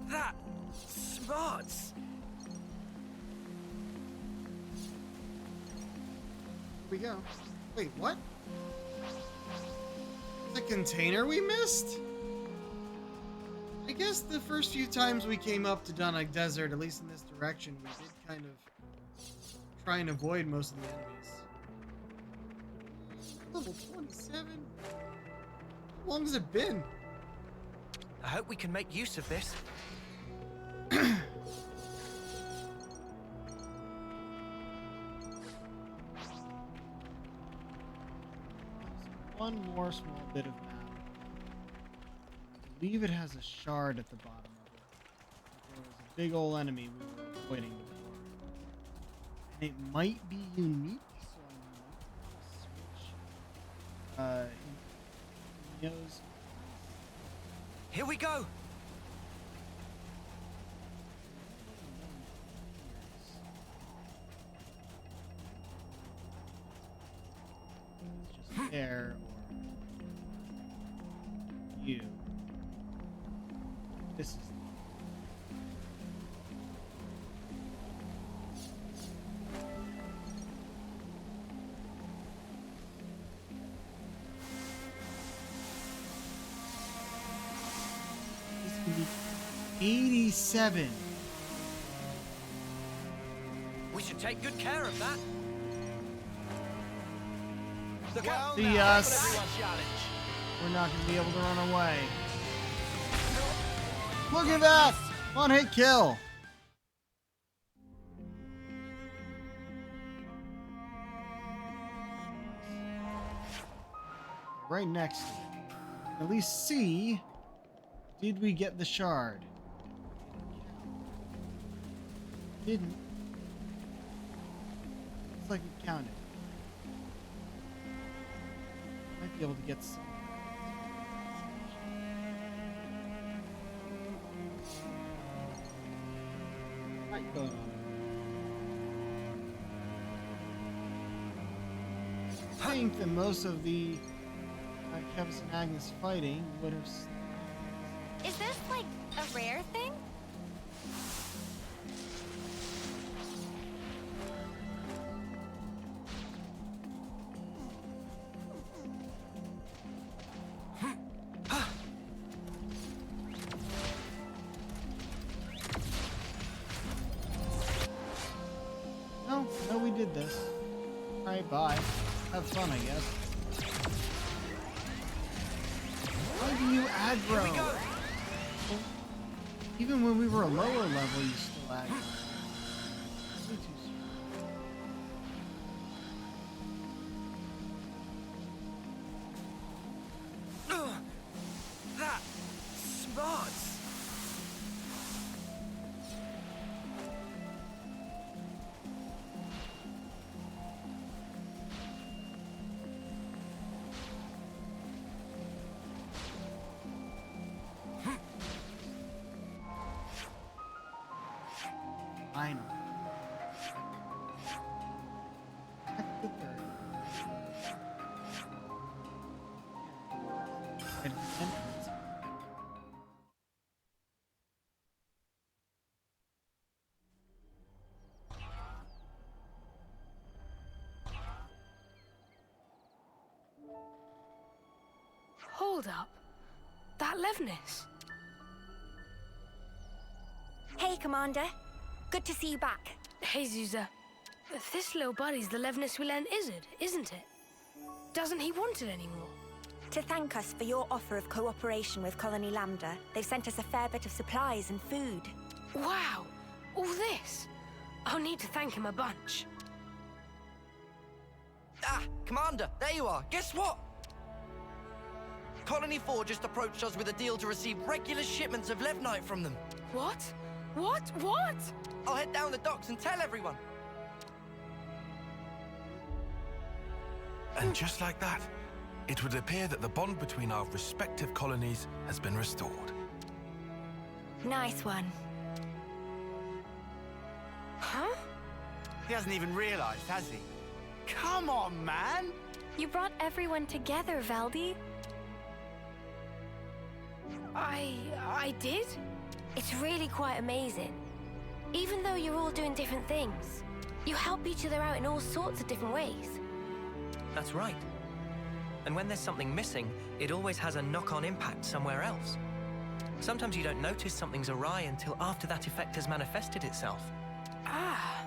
That smarts. Here we go. Wait, what? The container we missed? I guess the first few times we came up to Dunnock Desert, at least in this direction, we did kind of try and avoid most of the enemies. Level 27? How long has it been? I hope we can make use of this. One more small bit of map. I believe it has a shard at the bottom of it. There was a big old enemy we were avoiding before. And it might be unique, so I might switch. Neo's. Here we go. It's just there or you. This is this can be 87. We should take good care of that. Look Well, out! see now. us. Everyone challenge. We're not going to be able to run away. Look at that! One hit kill. Right next to it. At least see, did we get the shard? Didn't. It's like it counted. Might be able to get some. Right going on. I think that most of the Kevis and Agnes fighting would have. Is this like a rare thing? No, we did this. Alright, bye. Have fun, I guess. keeping you aggro. Here we go. Even when we were a lower level, you still aggro. Way too Ugh, that smarts. Final. Hold up. That Levnis. Hey, Commander. Good to see you back. Hey, Zuza. This little buddy's the Levnis we lent Izzard, isn't it? Doesn't he want it anymore? To thank us for your offer of cooperation with Colony Lambda, they've sent us a fair bit of supplies and food. Wow! All this? I'll need to thank him a bunch. Ah, Commander, there you are. Guess what? Colony 4 just approached us with a deal to receive regular shipments of Levnite from them. What? What? What? I'll head down the docks and tell everyone. And just like that, it would appear that the bond between our respective colonies has been restored. Nice one. Huh? He hasn't even realized, has he? Come on, man! You brought everyone together, Valdi. I did? It's really quite amazing. Even though you're all doing different things, you help each other out in all sorts of different ways. That's right. And when there's something missing, it always has a knock-on impact somewhere else. Sometimes you don't notice something's awry until after that effect has manifested itself. Ah.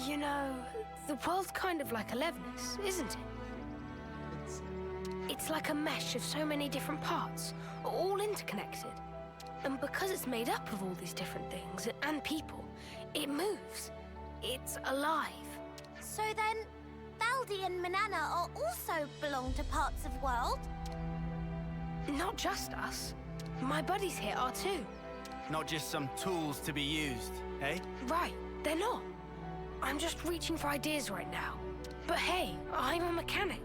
You know, the world's kind of like a Levnis, isn't it? It's like a mesh of so many different parts, all interconnected. And because it's made up of all these different things and people, it moves. It's alive. So then, Valdi and Manana are also belong to parts of world? Not just us. My buddies here are too. Not just some tools to be used, eh? Right, they're not. I'm just reaching for ideas right now. But hey, I'm a mechanic.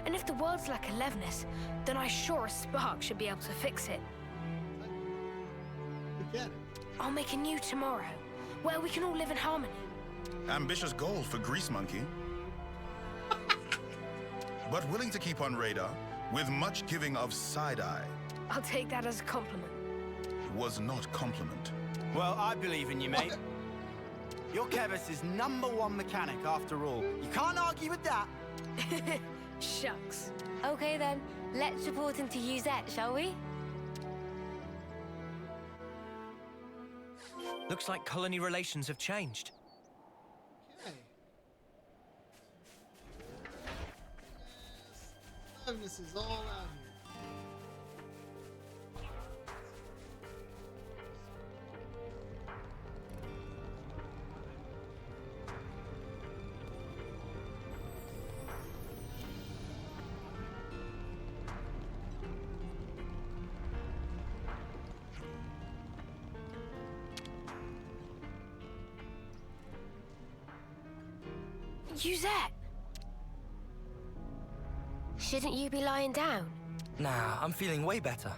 And if the world's like a Levnis, then I sure as Spark should be able to fix it. Forget it. I'll make a new tomorrow, where we can all live in harmony. Ambitious goal for Grease Monkey. But willing to keep on radar, with much giving of side-eye. I'll take that as a compliment. Was not compliment. Well, I believe in you, mate. You're Kevis's #1 mechanic, after all. You can't argue with that. Shucks. Okay then, let's report into Uzette, shall we? Looks like colony relations have changed. Okay. Levnis is all out here. Uzette! Shouldn't you be lying down? Nah, I'm feeling way better.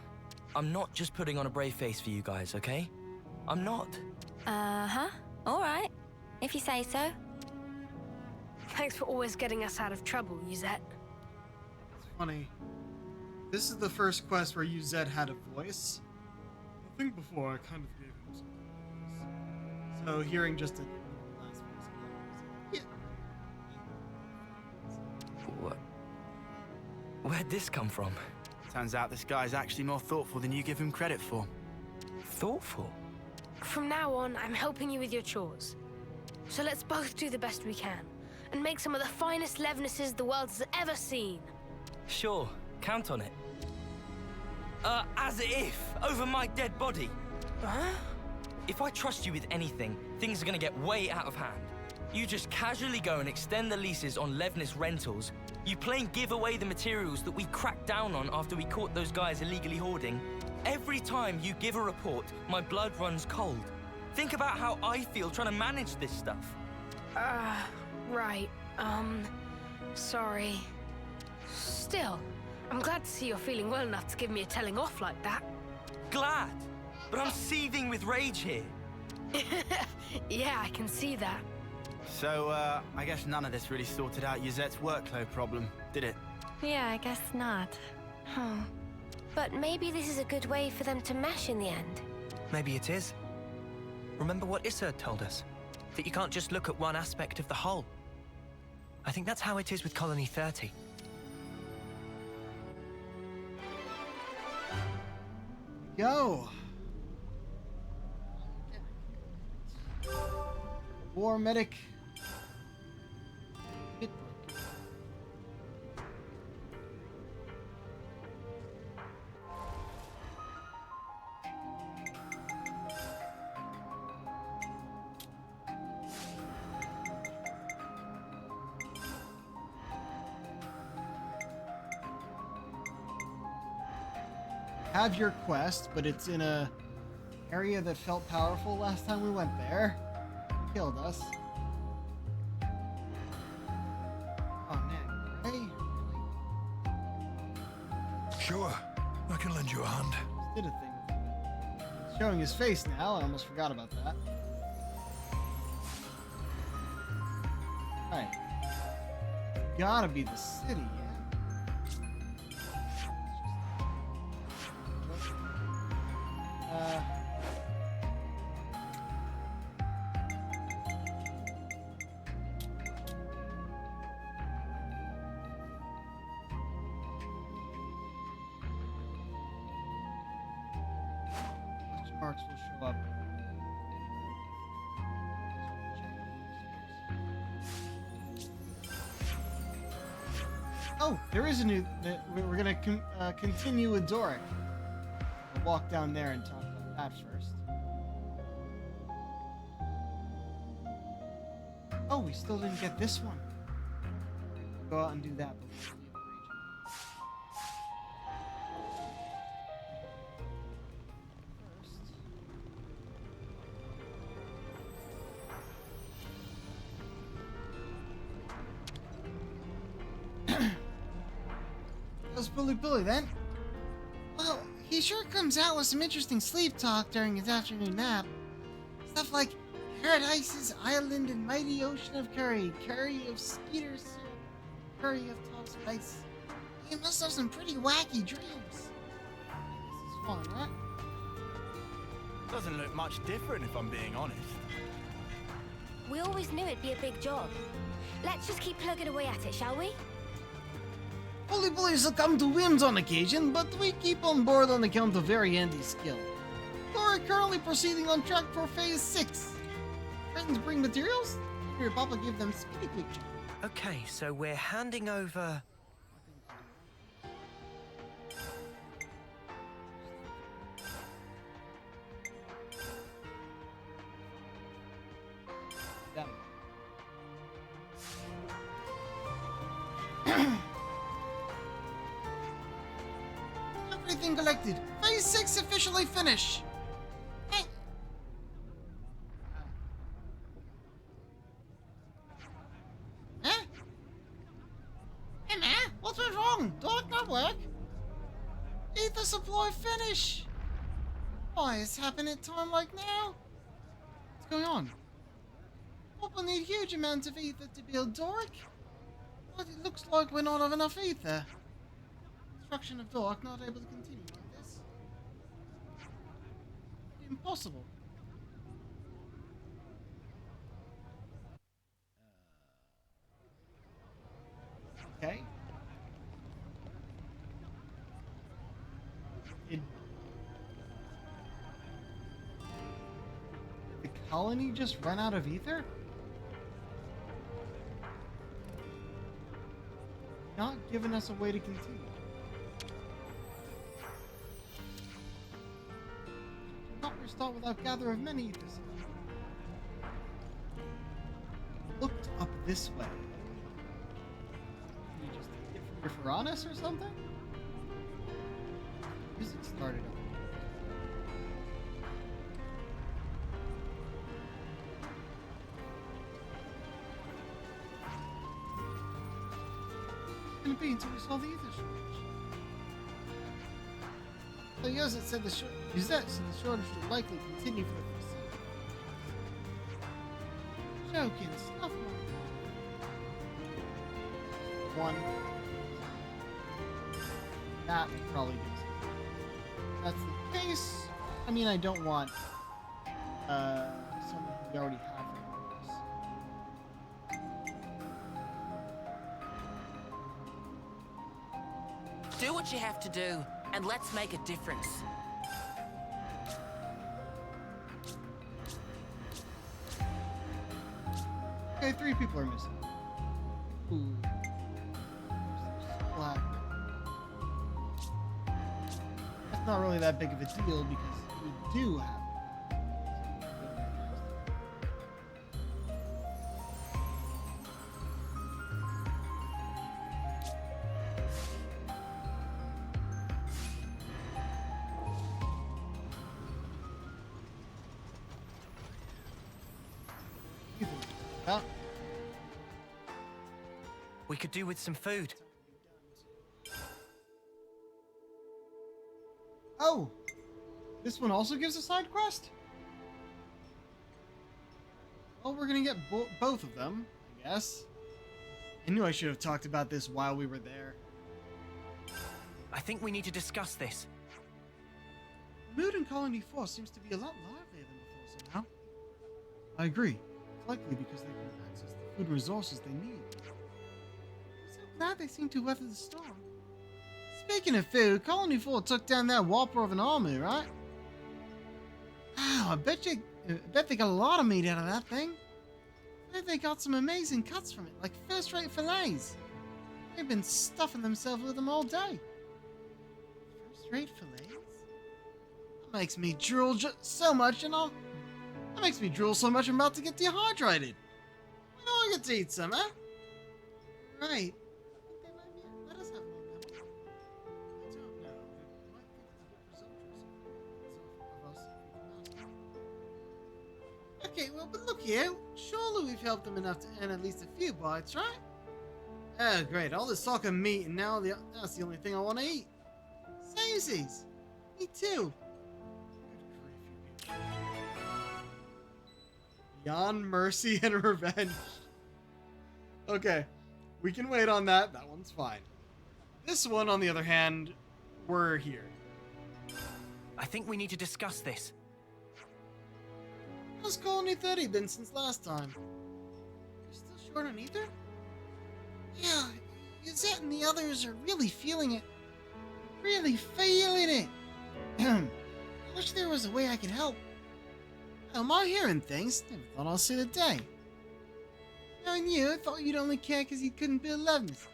I'm not just putting on a brave face for you guys, okay? I'm not. Uh-huh. All right. If you say so. Thanks for always getting us out of trouble, Uzette. It's funny. This is the first quest where Uzette had a voice. I think before I kind of gave him some voice. So hearing just a last voice. What? Where'd this come from? Turns out this guy's actually more thoughtful than you give him credit for. Thoughtful? From now on, I'm helping you with your chores. So let's both do the best we can, and make some of the finest Levnises the world has ever seen. Sure, count on it. As if, over my dead body. Huh? If I trust you with anything, things are gonna get way out of hand. You just casually go and extend the leases on Levnis Rentals. You plain give away the materials that we cracked down on after we caught those guys illegally hoarding. Every time you give a report, my blood runs cold. Think about how I feel trying to manage this stuff. Right. Sorry. Still, I'm glad to see you're feeling well enough to give me a telling off like that. Glad, but I'm seething with rage here. Yeah, I can see that. So, I guess none of this really sorted out Yuzette's workload problem, did it? Yeah, I guess not. Huh. But maybe this is a good way for them to mesh in the end. Maybe it is. Remember what Issa told us? That you can't just look at one aspect of the whole. I think that's how it is with Colony 30. Go! War medic. Have your quest, but it's in a area that felt powerful last time we went there. It killed us. Oh man, Gray? Sure, I can lend you a hand. Just did a thing with him. He's showing his face now. I almost forgot about that. Alright. Gotta be the city, yeah? Marks will show up. Oh, there is a new. We're gonna continue with Doric. We'll walk down there and talk about that first. Oh, we still didn't get this one. Go out and do that. Billy then. Well, he sure comes out with some interesting sleep talk during his afternoon nap. Stuff like Paradise's island and mighty ocean of curry of skeeter syrup, curry of tossed rice. He must have some pretty wacky dreams. This is fun, right? Doesn't look much different if I'm being honest. We always knew it'd be a big job. Let's just keep plugging away at it, shall we? Holy boys succumb to whims on occasion, but we keep on board on account of very handy skill. We're currently proceeding on track for Phase 6. Friends bring materials? Here, Papa give them speedy quick check. Okay, so we're handing over... Everything collected. Phase 6 officially finished. Hey. Huh? Hey man, what went wrong? Don't not work? Ether supply finish. Why is happening at time like now? What's going on? We'll need huge amounts of ether to build Doric. But it looks like we don't have enough ether. Construction of Doric not able to continue like this. Impossible. Okay. Did the colony just run out of ether? Not giving us a way to continue. start without gather of many ethers. Looked up this way. Can you just get from your Furanis or something? Music started up. It's gonna be until we solve the ether shortage. So Yosef said the shortage will likely continue for the foreseeable. Joking, stuff one. That would probably do something. That's the case. I mean, I don't want someone we already have. Do what you have to do, and let's make a difference. Okay, 3 people are missing. Ooh. Black. That's not really that big of a deal because we do have. We could do with some food. Oh! This one also gives a side quest? Well, we're gonna get both of them, I guess. I knew I should have talked about this while we were there. I think we need to discuss this. The mood in Colony 4 seems to be a lot livelier than before somehow. I agree. It's likely because they can access the food and resources they need. I'm so glad they seem to weather the storm. Speaking of food, Colony 4 took down that whopper of an army, right? Wow, I bet they got a lot of meat out of that thing. I bet they got some amazing cuts from it, like first-rate fillets. They've been stuffing themselves with them all day. First-rate fillets? That makes me drool so much, that makes me drool so much I'm about to get dehydrated. I know I get to eat some, huh? Right. Let us have one now. I don't know. They might think it's a bit presumptuous of us if we can ask. Okay, well, but look here. Surely we've helped them enough to earn at least a few bites, right? Oh, great. All this talk of meat, and now that's the only thing I want to eat. Samesies. Me too. Beyond mercy and revenge. Okay. We can wait on that. That one's fine. This one, on the other hand, we're here. I think we need to discuss this. How's Colony 30 been since last time? You're still short on ether? Yeah, Yuzette and the others are really feeling it. Really feeling it. I wish there was a way I could help. How am I hearing things? Never thought I'll see the day. Knowing you, I thought you'd only care because you couldn't build Levinuses.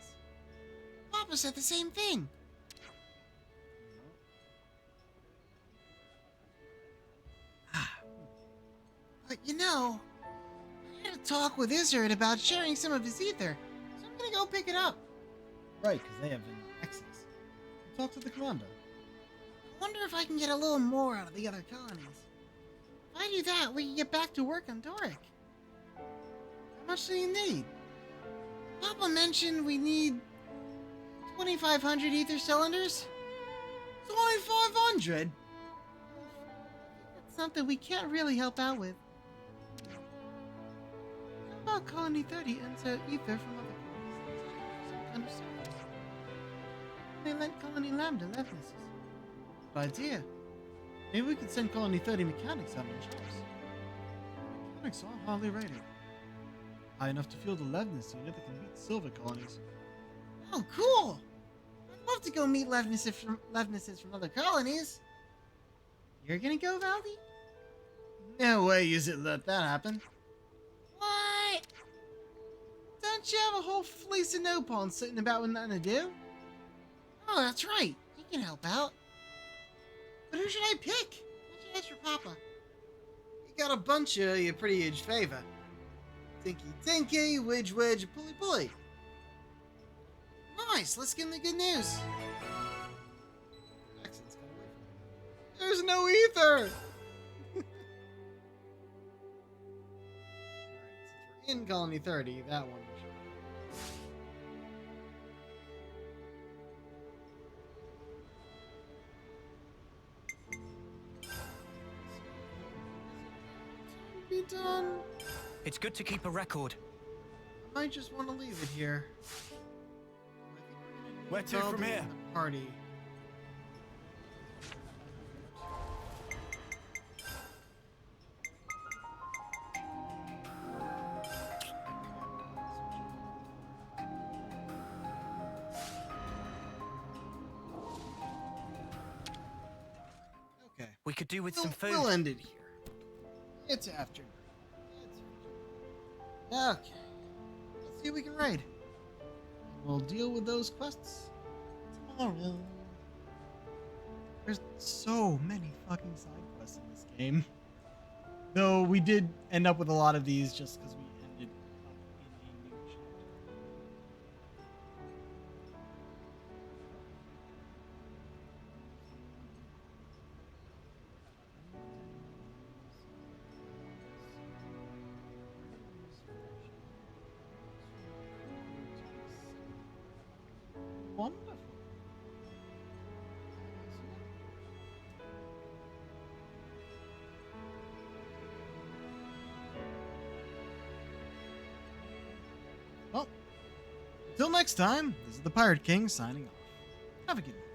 Papa said the same thing. But you know, I had a talk with Izzard about sharing some of his ether, so I'm gonna go pick it up. Right, because they have an excess. Talk to the commander. I wonder if I can get a little more out of the other colonies. If I do that, we can get back to work on Doric. How much do you need? Papa mentioned we need 2,500 ether cylinders. 2,500? That's something we can't really help out with. How about Colony 30 enter ether from other colonies? Some kind of service. They lent Colony Lambda Levinuses. Good idea. Maybe we could send Colony 30 mechanics out on jobs. Mechanics are highly rated. High enough to field a Levinus unit that can beat silver colonies. Oh, cool! I'd love to go meet Levinuses from other colonies. You're gonna go, Valdi? No way you let that happen. What? Don't you have a whole fleece of Nopons sitting about with nothing to do? Oh, that's right. He can help out. But who should I pick? Why don't you ask your papa? got a bunch of you pretty age favor. Tinky Tinky, Widge Widge, Pulley Pulley. Nice, let's get in the good news. Accent's gone away from me. There's no ether! Alright, since we're in Colony 30, that one. Be done. It's good to keep a record. I might just want to leave it here. Where to from here? The party. Okay. We could do with some food. We'll end it here. It's afternoon. Okay. Let's see if we can raid. We'll deal with those quests tomorrow. There's so many fucking side quests in this game. Though we did end up with a lot of these just because we ended up in a new chapter. Wonderful. Well, until next time, this is the Pirate King signing off. Have a good night.